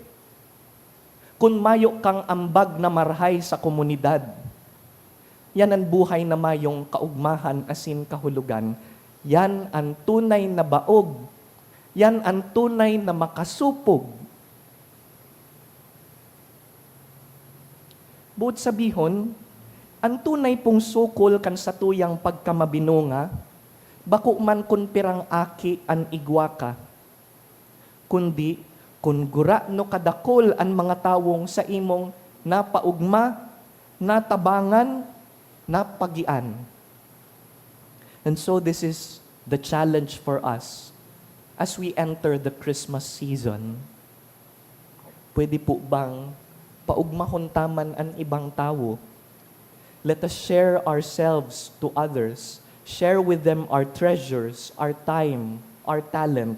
Kung mayo kang ambag na marhay sa komunidad, yan ang buhay na mayong kaugmahan asin kahulugan. Yan ang tunay na baog. Yan ang tunay na makasupog. Buot sabihon, ang tunay pong sukol kan sa tuyang pagkamabinunga, bako man kun pirang aki an igwa ka, kundi kun gura no kadakol ang mga tawong sa imong napaugma, natabangan, napagian. And so this is the challenge for us as we enter the Christmas season. Pwede po bang paugmahon taman ang ibang tao? Let us share ourselves to others. Share with them our treasures, our time, our talent.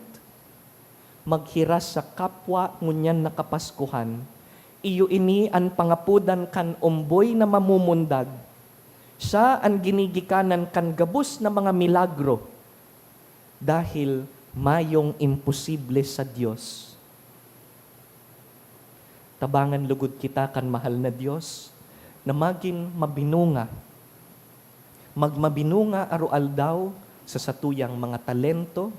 Maghiras sa kapwa ngunyan nakapaskuhan. Iyo ini ang pangapudan kan umboy na mamumundag. Siya ang ginigikanan kan gabus na mga milagro. Dahil mayong imposible sa Diyos. Tabangan lugod kita kan mahal na Diyos na maging mabinunga. Magmabinunga arual daw sa satuyang mga talento,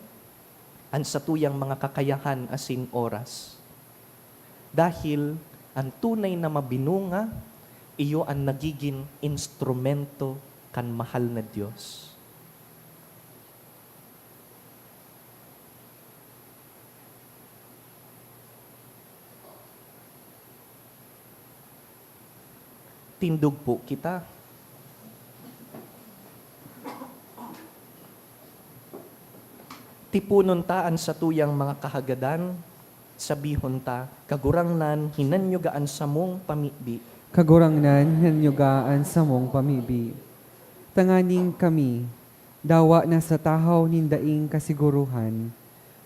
ang satuyang mga kakayahan asin oras. Dahil ang tunay na mabinunga, iyo ang nagiging instrumento kan mahal na Diyos. Tindog po kita. Tipunon taan sa tuyang mga kahagadan, sabihon ta, kagurangnan, hinanyugaan sa mong pamibi. Kagurangnan, hanyugaan sa mong pamibi. Tanganing kami, dawa na sa tahaw nindaing kasiguruhan,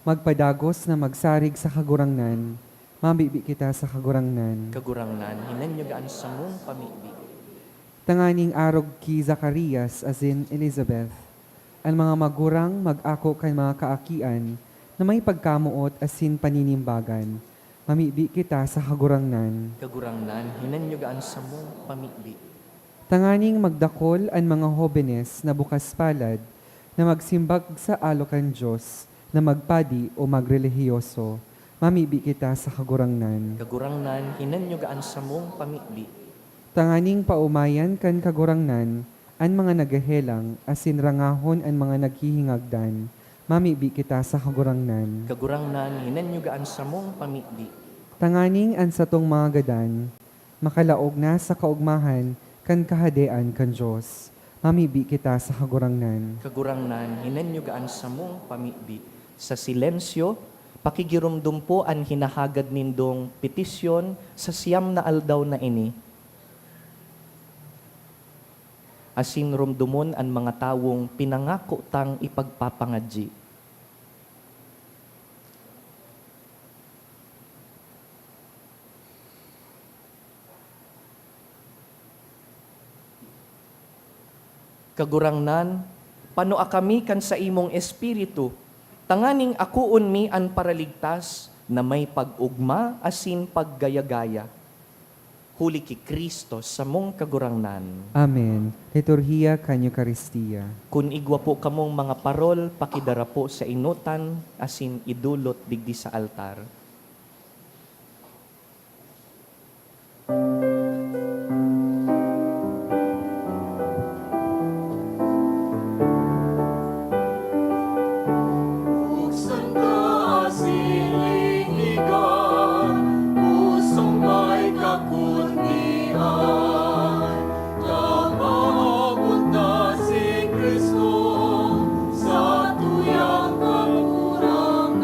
magpadagos na magsarig sa kagurangnan, mabibi kita sa kagurangnan. Kagurangnan, hinanyugaan sa mong pamibi. Tanganing arog ki Zacarias as in Elizabeth, ang mga magurang mag-ako kay mga kaakian na may pagkamuot asin paninimbagan, mamibi kita sa kagurangnan. Kagurangnan, hinanyugaan sa mong pamibi. Tanganing magdakol ang mga hobenes na bukas palad na magsimbag sa alokan Diyos na magpadi o magrelihiyoso, mamibi kita sa kagurangnan. Kagurangnan, hinanyugaan sa mong pamibi. Tanganing paumayan kan kagurangnan, ang mga nagahelang, asin rangahon ang mga naghihingagdan, mamibi kita sa kagurangnan. Kagurangnan, hinanyugaan sa mong pamibi. Tanganing ang satong mga gadan, makalaog na sa kaugmahan, kan kahadean kan Diyos, mamibi kita sa kagurangnan. Kagurangnan, hinanyugaan sa mong pamibi. Sa silensyo, pakigirumdum po ang hinahagad nindong petisyon sa siyam na aldaw na ini. Asin rumdumon ang mga tawong pinangako tang ipagpapangadji. Kagurangnan, pano kami kan sa imong espiritu, tanganing akuon mi an paraligtas na may pag-ugma asin paggaya-gaya. Huli ki Kristo sa mong kagurangnan. Amen. Liturhiya kanyo Eucharistia. Kun igwa po kamong mga parol, pakidara po sa inutan, asin idulot digdi sa altar. Buksan ka siling ikan, pusong may kakundian. Namapunta si Kristo sa tuyang kakurangan.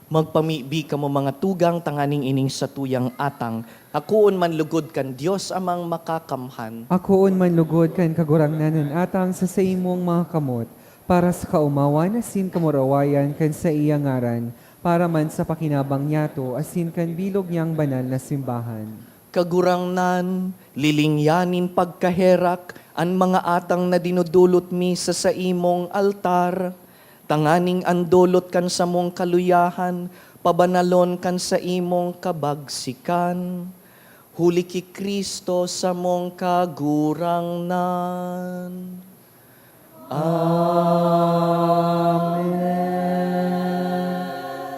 Magpamibi ka mo mga tugang tanganing ining sa tuyang atang. Akuon man lugod kan Dios amang makakamhan. Akoon man lugod kan kagurangnanan atang sa imong mga kamot, para sa kaumawan asin kamurawayan kan sa iyang ngaran, para man sa pakinabang niyato asin kan bilog niyang banal na simbahan. Kagurangnan, lilingyanin pagkaherak, ang mga atang na dinudulot mi sa imong altar. Tanganing andolot kan sa mong kaluyahan, pabanalon kan sa imong kabagsikan. Huli ki Kristo sa mong kagurangnan. Amen.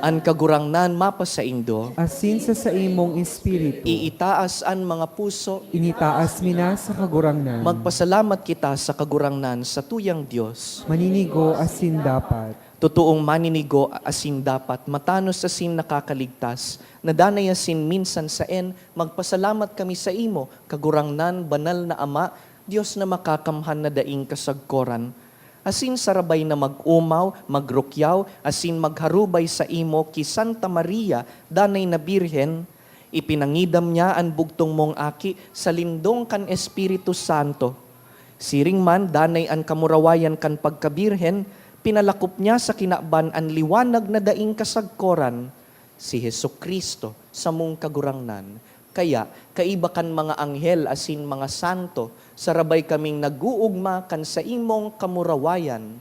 An kagurangnan mapasaindo, Asin sa imong espiritu, iitaas an mga puso, initaas mina sa kagurangnan. magpasalamat kita sa kagurangnan sa tuyang Diyos. Maninigo asin dapat. Totoong maninigo asin dapat, matanos asin nakakaligtas, nadanay asin minsan sa magpasalamat kami sa imo, kagurangnan, banal na Ama, Diyos na makakamhan na daing kasagkoran. Asin sarabay na mag-umaw, magrukyaw, asin magharubay sa imo ki Santa Maria, danay na Birhen, ipinangidam niya ang bugtong mong aki sa lindong kan Espiritu Santo. Siring man, danay ang kamurawayan kan pagkabirhen, pinalakop niya sa kinaban ang liwanag na daing kasagkoran, si Hesukristo sa mong kagurangnan. Kaya, kaiba kan mga anghel asin mga santo, sarabay kaming nag-uugma kan sa imong kamurawayan.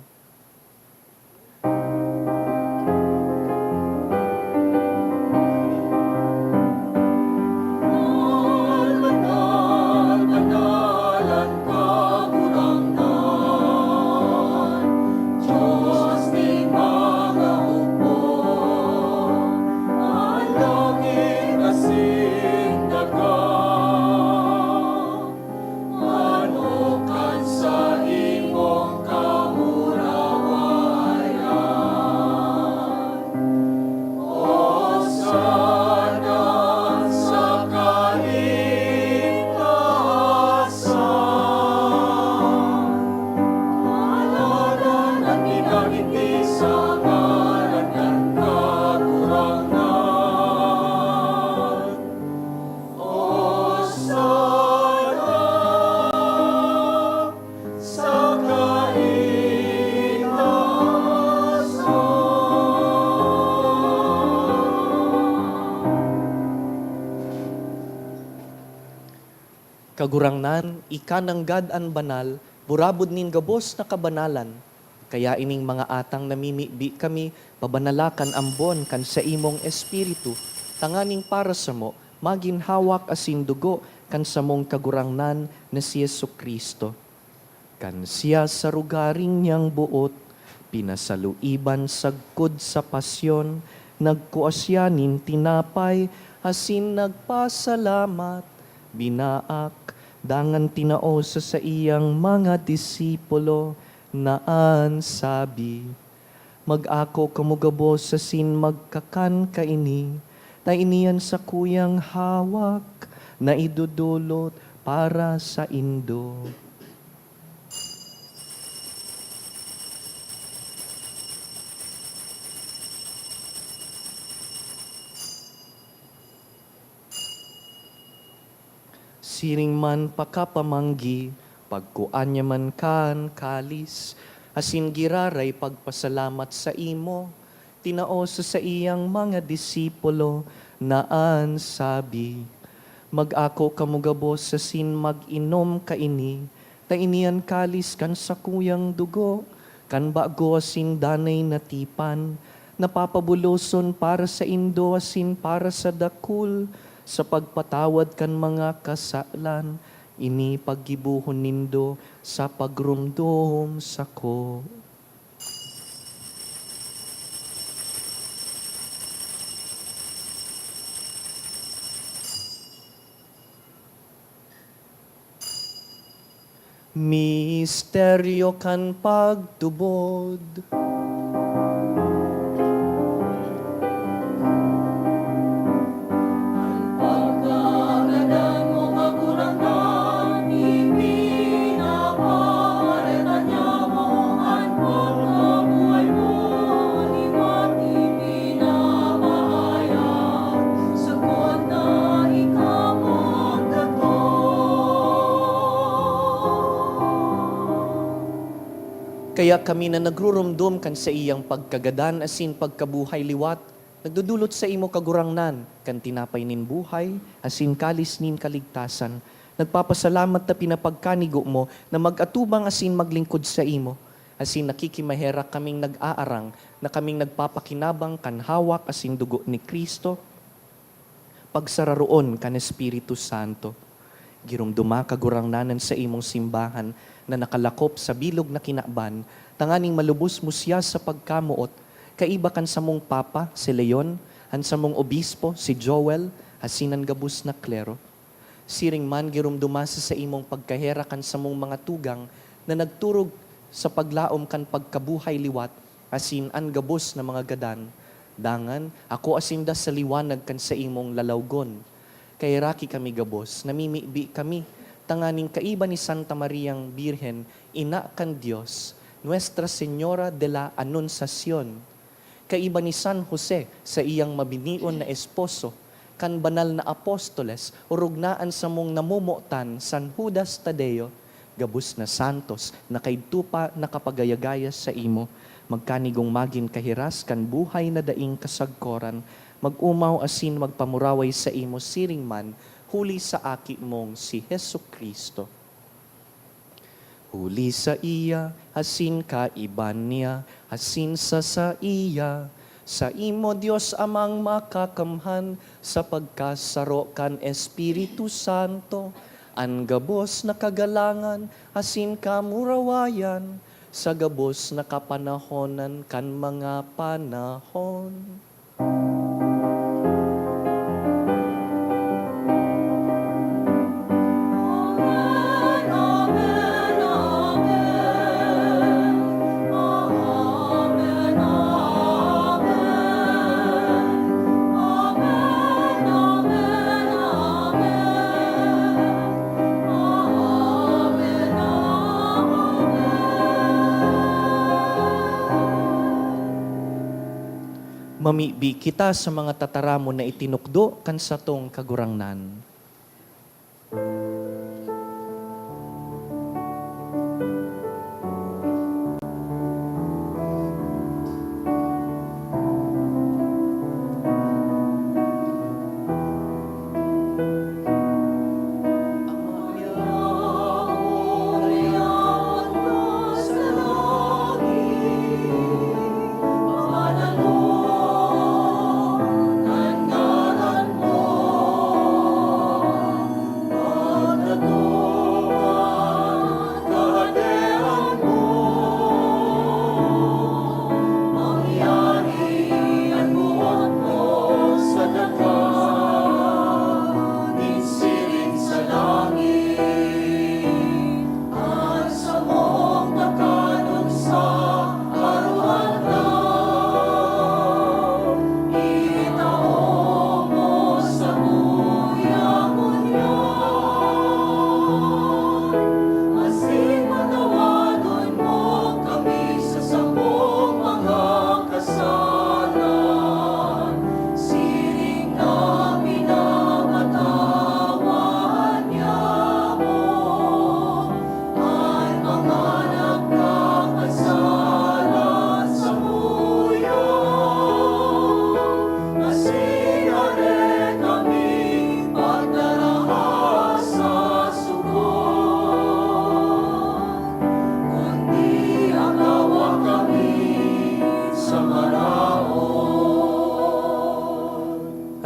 Banalan kagurangnan, Diyos ni mga upo, ang langit asin dagat, ano kan sa imong kamurawayan. O sana sa kaligtasan, alaran at pinangiti sa ngaran ng kagurangnan. O sana sa kaligtasan. Kagurangnan, ikanang gadan banal, burabod nin gabos na kabanalan. Kaya ining mga atang namimibi kami, pabanalakan ambon kan sa imong espiritu, tanganing para sa mo, maginhawak asin dugo kan sa mong kagurangnan na si Jesucristo. Kan siya sa rugaring niyang buot, pinasaluiban sagkod sa pasyon, nagkuasyanin tinapay, asin nagpasalamat, binaak, dangan tinao sa iyang mga disipulo, naan sabi, mag-ako kamugabo sa sin magkakan kaini, na iniyan sa kuyang hawak, na idudulot para sa indo. Siring man pakapamanggi, pagkuan niya man kan kalis, asin giraray pagpasalamat sa imo, tinao sa iyang mga disipulo, naan sabi, mag-ako kamugabo sa sin mag-inom kaini, ta inian kalis kan sa kuyang dugo, kan bago asin danay natipan, napapabuloson para sa indo asin para sa dakul, sa pagpatawad kan mga kasalan, ini paggibuhon nindo sa pagrumdom sako. Misteryo kan pagtubod. Pagkagadan mo kagurangnan, ipinaparetan niya mo ang pagkabuhay mo, liwat ipinaparetan Kaya kami na nagrurumdum kan sa iyang pagkagadan asin pagkabuhay liwat, nagdudulot sa imo kagurangnan, kan tinapay nin buhay, asin kalis nin kaligtasan. Nagpapasalamat na pinapagkanigo mo na mag-atubang asin maglingkod sa imo. Asin nakikimahera kaming nag-aarang na kaming nagpapakinabang kan hawak asin dugo ni Kristo. Pagsararoon kan Espiritu Santo. Girumduma kagurangnanan sa imong simbahan na nakalakop sa bilog na kinakban, tanganing malubos mo siya sa pagkamuot, kaiba kan sa mong Papa, si Leon, han sa mong Obispo, si Joel, hasinan gabus na klero. Siring man girumduma sa imong pagkahera kan sa mong mga tugang na nagturog sa paglaom kan pagkabuhay liwat, asin an gabos na mga gadan. Dangan, ako asinda sa liwanag kan sa imong lalawgon. Kay raki kami gabos, namimibi kami, tanganing kaiba ni Santa Mariang Birhen, ina kan Diyos, Nuestra Señora de la Anunciación. Kaiba ni San Jose sa iyang mabinion na esposo, kan banal na apostoles, urugnaan sa mong namumutan, San Judas Tadeo, gabus na santos, na kay tupa nakapagayagaya sa imo, magkanigong magin kahiras kan buhay na daing kasagkoran, mag-umaw asin magpamuraway sa imo siring man, huli sa aki mong si Hesu Kristo. Huli sa iya, asin kaiban niya, asin sa iya, sa imo Diyos amang makakamhan, sa pagkasaro kan Espiritu Santo, an gabos na kagalangan, asin kamurawayan, sa gabos na kapanahonan kan mga panahon. Mamibi kita sa mga tataramo na itinukdo kan sa tong kagurangnan.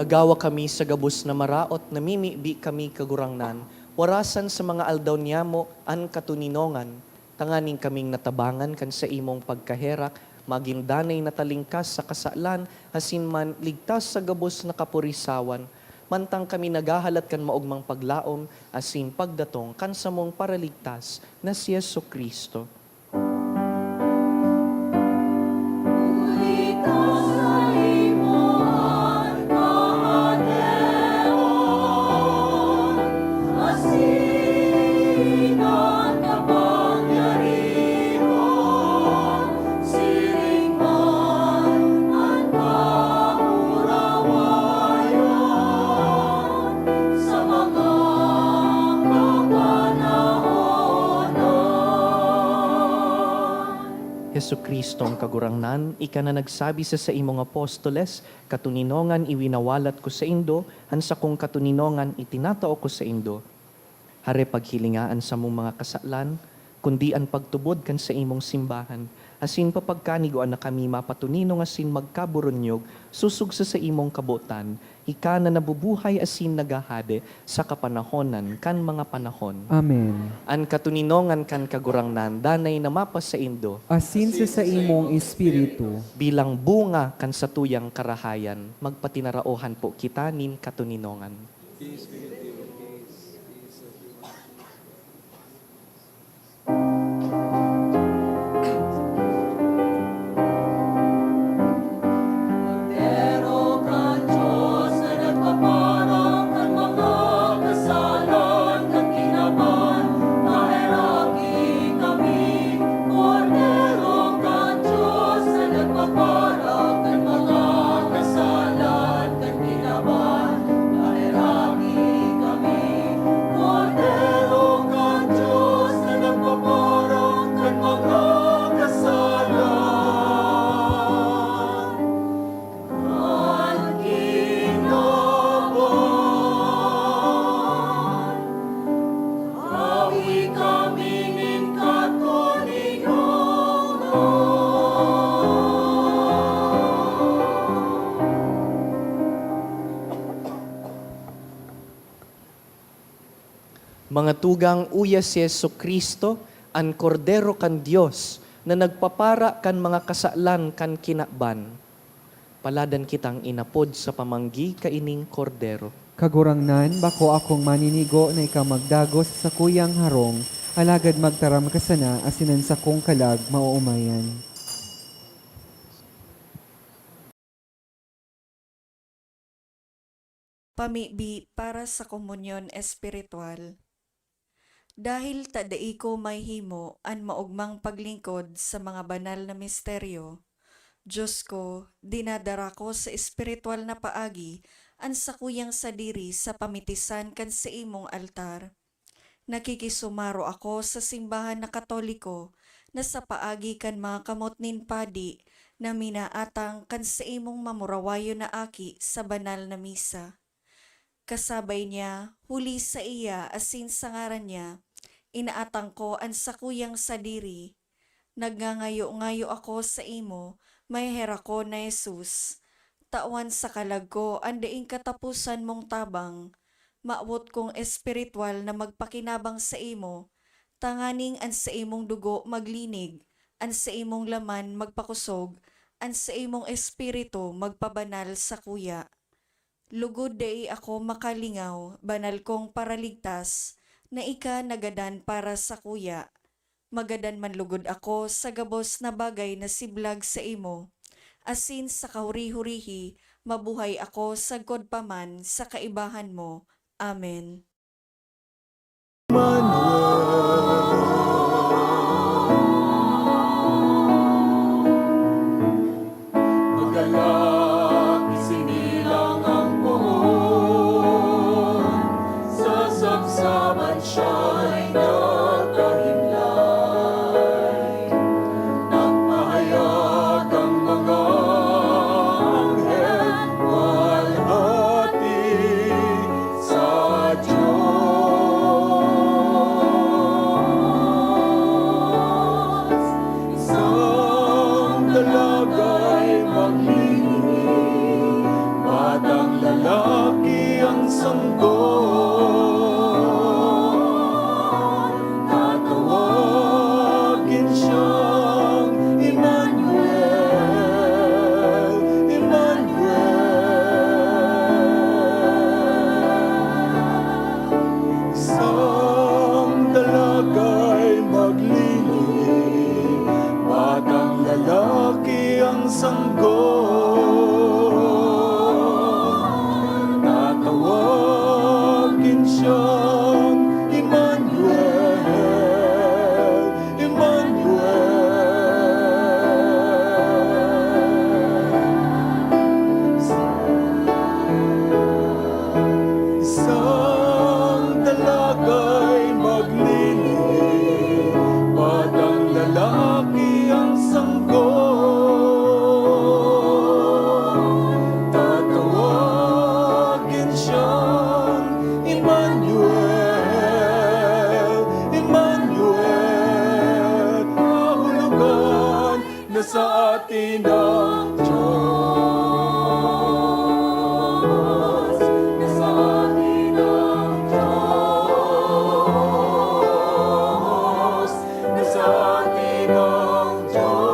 Agawa kami sa gabos na maraot, namimibi kami kagurangnan, warasan sa mga aldaw niyamo an katuninongan, tanganing kaming natabangan kan sa imong pagkaherak, maging danay na talingkas sa kasalan, hasin man ligtas sa gabos na kapurisawan, mantang kami nagahalat kan maugmang paglaom, asin pagdatong kan sa mong paraligtas na si Yesu Kristo. Sama. Hesu Kristo ang kagurangnan, ika na nagsabi sa imong apostoles, katuninongan iwinawalat ko sa indo, hansa kong katuninongan itinatao ko sa indo. Hare paghilingaan sa mong mga kasalan, kundi ang pagtubod kan sa imong simbahan, asin papagkanigoan na kami mapatuninong asin magkaburonyog, susugsa sa imong kabutan, ika na nabubuhay asin nagahade sa kapanahonan kan mga panahon. Amen. An katuninongan kan kagurangnan, danay na mapas sa indo, Asin sa imong espiritu, bilang bunga kan sa tuyang karahayan, magpatinaraohan po kita nin katuninongan. Pero kan Diyos na nagpaparang kan mga kasalan kan kinaban, mahiraki kami. Kordero kan Diyos na nagpaparang kan mga kasalan kan kinaban, mahiraki kami. Kordero kan Diyos na nagpaparang kan mga kasalan. Ang kinaban, awi kami nin Mga tugang uya si Yesu Kristo, ang kordero kan Dios na nagpapara kan mga kasalan kan kinakban. Paladan kitang inapod sa pamanggi kaining kordero. kagurangnan, bako akong maninigo na ikaw magdagos sa kuyang harong, alagad magtaram ka sana, asinan sa kong kalag, mauumayan. Pamibi para sa komunyon espiritual. Dahil tadai ko may himo an maugmang paglingkod sa mga banal na misteryo, Diyos ko, dinadara ko sa espiritual na paagi an sakuyang sadiri sa pamitisan kan sa imong altar. Nakikisumaro ako sa simbahan na Katoliko na sa paagi kan mga kamot nin padi na minaatang kan sa imong mamurawayo na aki sa banal na misa. Kasabay niya, huli sa iya asin sa ngaran niya, inaatang ko ang sakuyang sadiri. Nagngangayo-ngayo ako sa imo, may hera ko na Jesus. Tawan sa kalag ko, andaing katapusan mong tabang. Maawot kong espiritual na magpakinabang sa imo, tanganing an sa imong dugo maglinig, an sa imong laman magpakusog, an sa imong espiritu magpabanal sa kuya. Lugod dai ako makalingaw, banal kong paraligtas, na ika nagadan para sa kuya. Magadan man lugod ako sa gabos na bagay na siblag sa imo. Asin sa kahuri-hurihi, mabuhay ako sagkod paman sa kaibahan mo. Amen. Magalak isinilang ang buhon, sa sabsaban siya'y nagkahimlay. Nagpahayag ang mga anghel, walhati sa Diyos. nasa atin ang Diyos. Nasa atin ang Diyos. Nasa atin ang Diyos.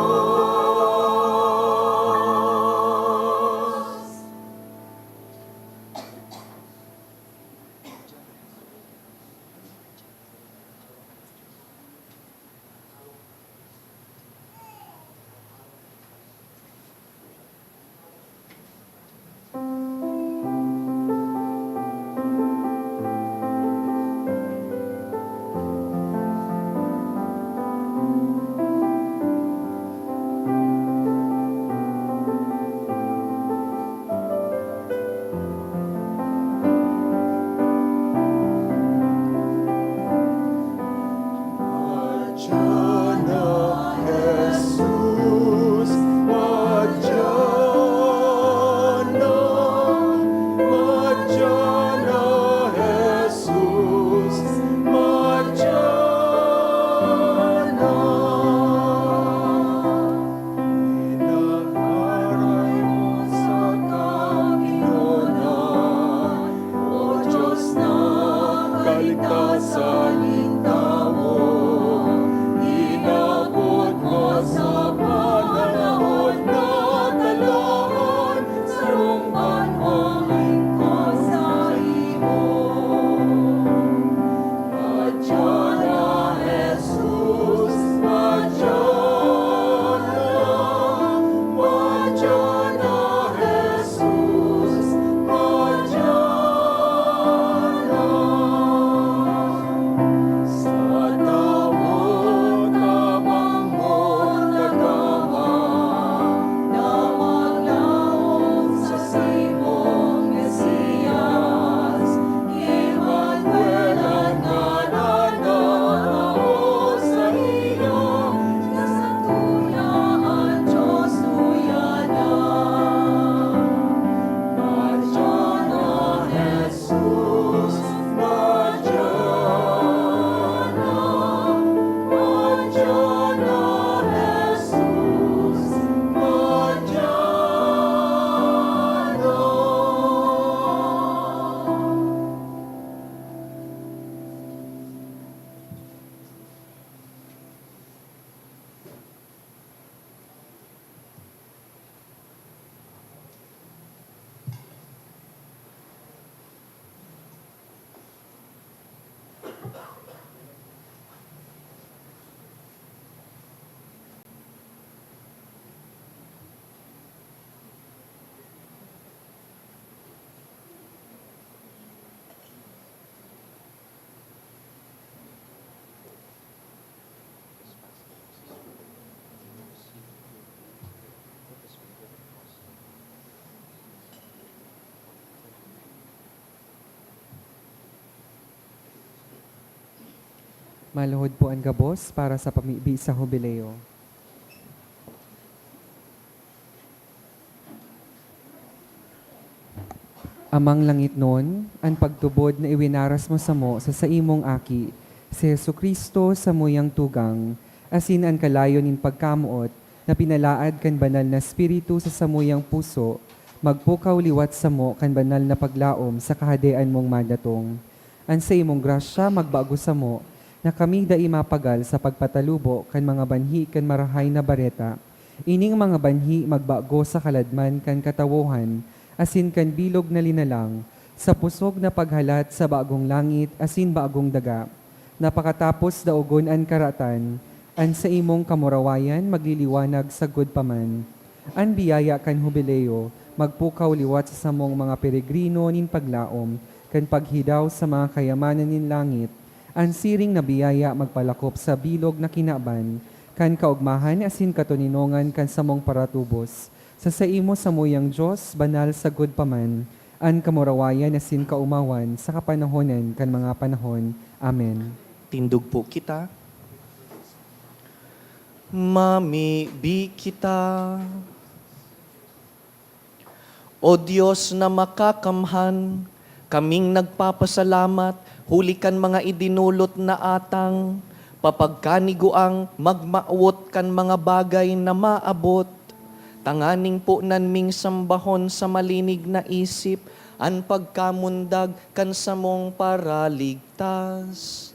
Maluhod po ang gabos para sa pamibi sa Jubileo. Amang langit nun, ang pagtubod na iwinaras mo sa imong aki, si Jesu Kristo sa muyang tugang, asin ang kalayon nin pagkamuot, na pinalaad kan banal na spiritu sa samuyang puso, magpukaw liwat sa mo kan banal na paglaom sa kahadean mong madatong. An sa imong grasya magbago sa mo, na kami dai mapagal sa pagpatalubo kan mga banhi kan marahay na bareta. Ining mga banhi magbago sa kaladman kan katawohan, asin kan bilog na linalang, sa pusog na paghalat sa bagong langit, asin bagong daga. Napakatapos daugon an karatan, an sa imong kamurawayan magliliwanag sa good paman. An biyaya kan Jubileo, magpukaw liwat sa samong mga peregrino nin paglaom, kan paghidaw sa mga kayamanan nin langit, an siring na biyaya magpalakop sa bilog na kinaban, kan kaugmahan asin katuninongan kan samong paratubos. Sa imo sa muyang Diyos, banal sa good paman, an kamurawayan asin kaumawan sa kapanahonan kan mga panahon. Amen. Tindog po kita. Mamibi kita. O Diyos na makakamhan, kaming nagpapasalamat, huli kan mga idinulot na atang, papagkaniguang magmaawot kan mga bagay na maabot, tanganing po nanming sambahon sa malinig na isip, an pagkamundag kan samong paraligtas.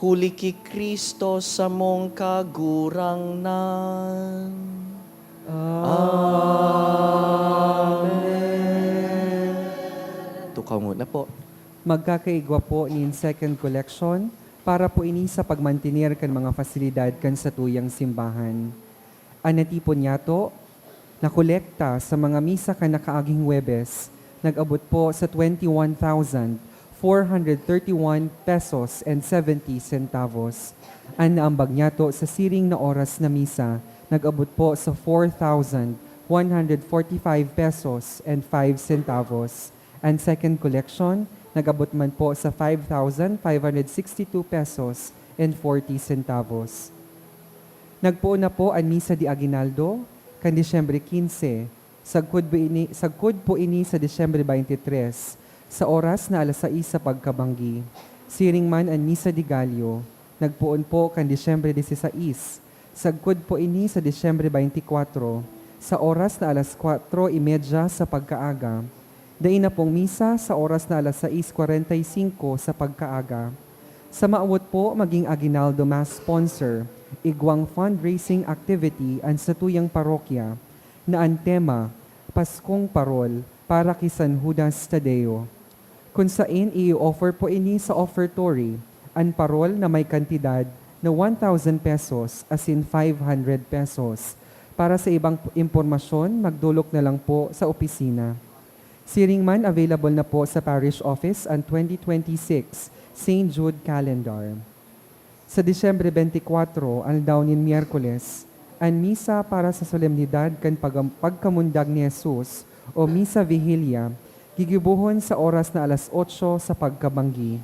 Huli ki Kristo sa mong kagurangnan. Amen. Tukaw muna po. Magkakaigwa po ni second collection para po ini sa pagmantinir kan mga fasilidad kan sa tuyang simbahan. Anatipon niya to, nakolekta sa mga misa kan nakaaging Webes, nag-abot po sa 21,431 pesos and 70 centavos. Ang naambag niya to sa siring na oras na misa, nag-abot po sa 4,145 pesos and 5 centavos. And second collection, nag-abot man po sa 5,562 pesos and 40 centavos. Nagpuo na po ang misa di Aguinaldo kan Disyembre 15, sagkud po ini sa Disyembre 23, sa oras na alas 6 sa pagkabanggi. Siring man ang misa di Gallo, nagpuon po kan Disyembre 16, sagkud po ini sa Disyembre 24, sa oras na alas 4:30 sa pagkaaga. Dain na pong misa sa oras na alas 6:45 sa pagkaaga. Sa maawot po maging Aguinaldo Mass sponsor, igwang fundraising activity ang sa tuyang parokya na ang tema, Paskong Parol para kay San Judas Tadeo. Kung saan i-offer po ini sa offertory, ang parol na may kantidad na 1,000 pesos as in 500 pesos. Para sa ibang impormasyon, magdulok na lang po sa opisina. Siring man available na po sa parish office ang 2026 St. Jude Calendar. Sa Disyembre 24, ang dawnin Miyerkules, ang misa para sa solemnidad kan pagkamundag ni Jesus o Misa Vigilia, gigibuhon sa oras na alas 8 sa pagkabanggi.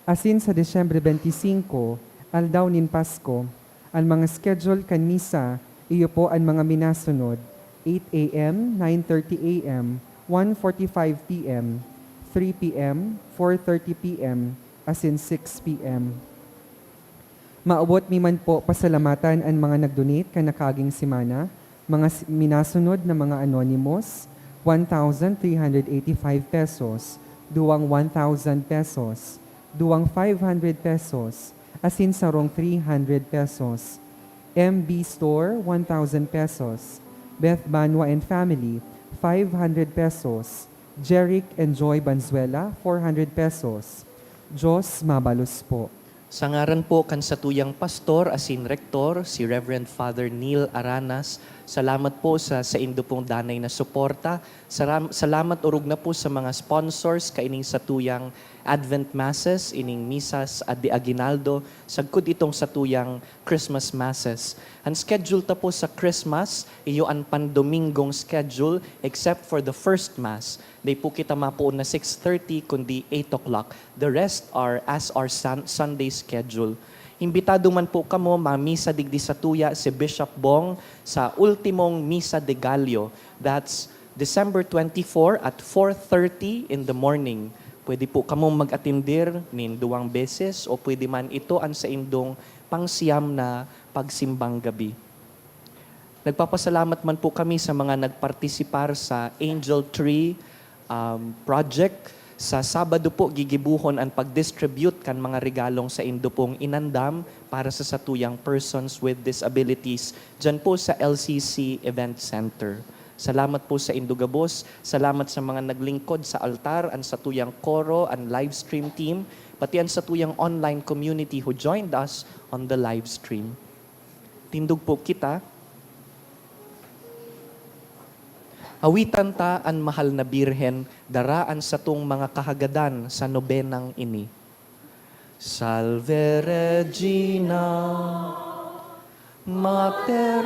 Asin sa Disyembre 25, ang dawnin Pasko, ang mga schedule kan misa, iyo po ang mga minasunod, 8 a.m., 9:30 a.m., 1:45 p.m., 3 p.m., 4:30 p.m., as in 6 p.m. Maabot mi man po pasalamatan ang mga nagdonate kan nakaging simana, mga minasunod na mga anonymous, 1,385 pesos, duwang 1,000 pesos, duwang 500 pesos, as in sarong 300 pesos. MB Store, 1,000 pesos. Beth Banwa and Family, 500 pesos. Jeric and Joy Banzuela, 400 pesos. Diyos mabalos po. Sa ngaran po kan sa tuyang pastor asin rektor, si Reverend Father Neil Aranas, salamat po sa indo pong danay na suporta. Salamat urog na po sa mga sponsors kaining sa tuyang Advent Masses, ining misas at di Aguinaldo, sagkod itong sa tuyang Christmas Masses. Ang schedule ta po sa Christmas, iyo ang pandomingong schedule except for the first Mass. Day po kita mapuon na 6:30 kundi 8 o'clock. The rest are as our Sunday schedule. Imbitado man po kamo mamisa digdi sa tuya si Bishop Bong sa ultimong Misa de Gallo. That's December 24 at 4:30 in the morning. Pwede po kamo mag-atindir nin duwang beses o pwede man ito ang sa indong pangsiyam na pagsimbang gabi. Nagpapasalamat man po kami sa mga nagpartisipar sa Angel Tree project. Sa Sabado po, gigibuhon ang pag-distribute kan mga regalong sa indo pong inandam para sa satuyang persons with disabilities dyan po sa LCC Event Center. Salamat po sa Indugabos. Salamat sa mga naglingkod sa altar, ang satuyang koro, ang live stream team, pati ang satuyang online community who joined us on the live stream. Tindog po kita. Awitan ta ang mahal na Birhen, daraan sa tung mga kahagadan sa nobenang ini. Salve Regina, Mater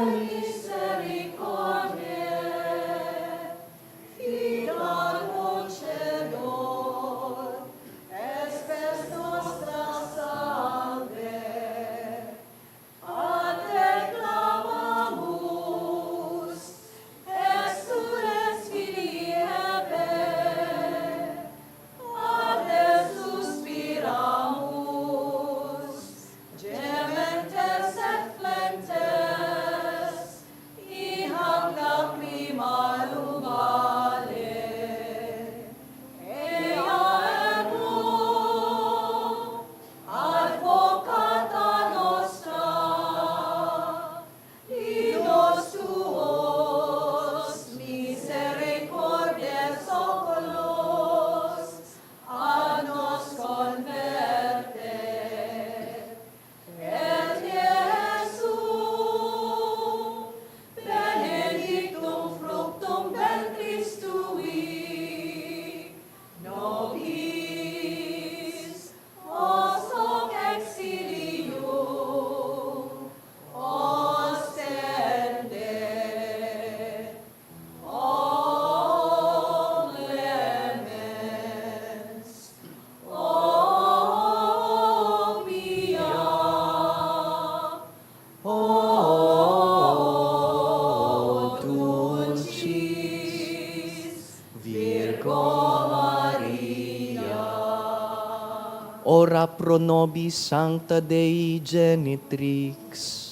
pro nobis sancta Dei genitrix.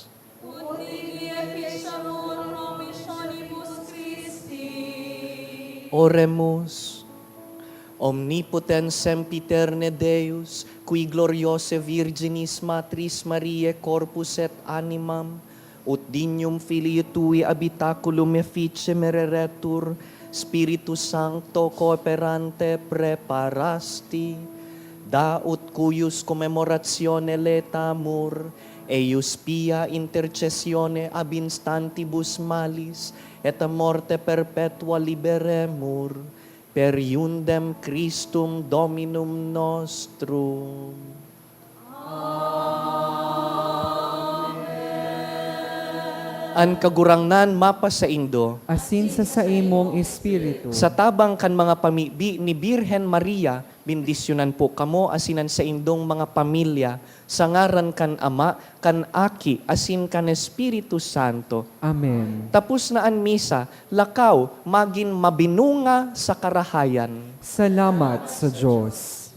Oremus. Omnipotens sempiterne Deus, qui gloriose Virginis Matris Mariae corpus et animam, ut dignum Filii Tui habitaculum effice mereretur, Spiritus Sancto cooperante preparasti, da ut cuius commemoratione letamur, eius pia intercessione ab instantibus malis, et a morte perpetua liberemur, per iundem Christum Dominum nostrum. An kagurangnan mapa sa Indo, asin sa imong espiritu. sa tabang kan mga pamibi ni Birhen Maria, bindisyonan po kamo asinan sa indong mga pamilya, sa ngaran kan Ama, kan Aki, asin kan Espiritu Santo. Amen. Tapos na an misa, lakaw, magin mabinunga sa karahayan. Salamat sa Diyos.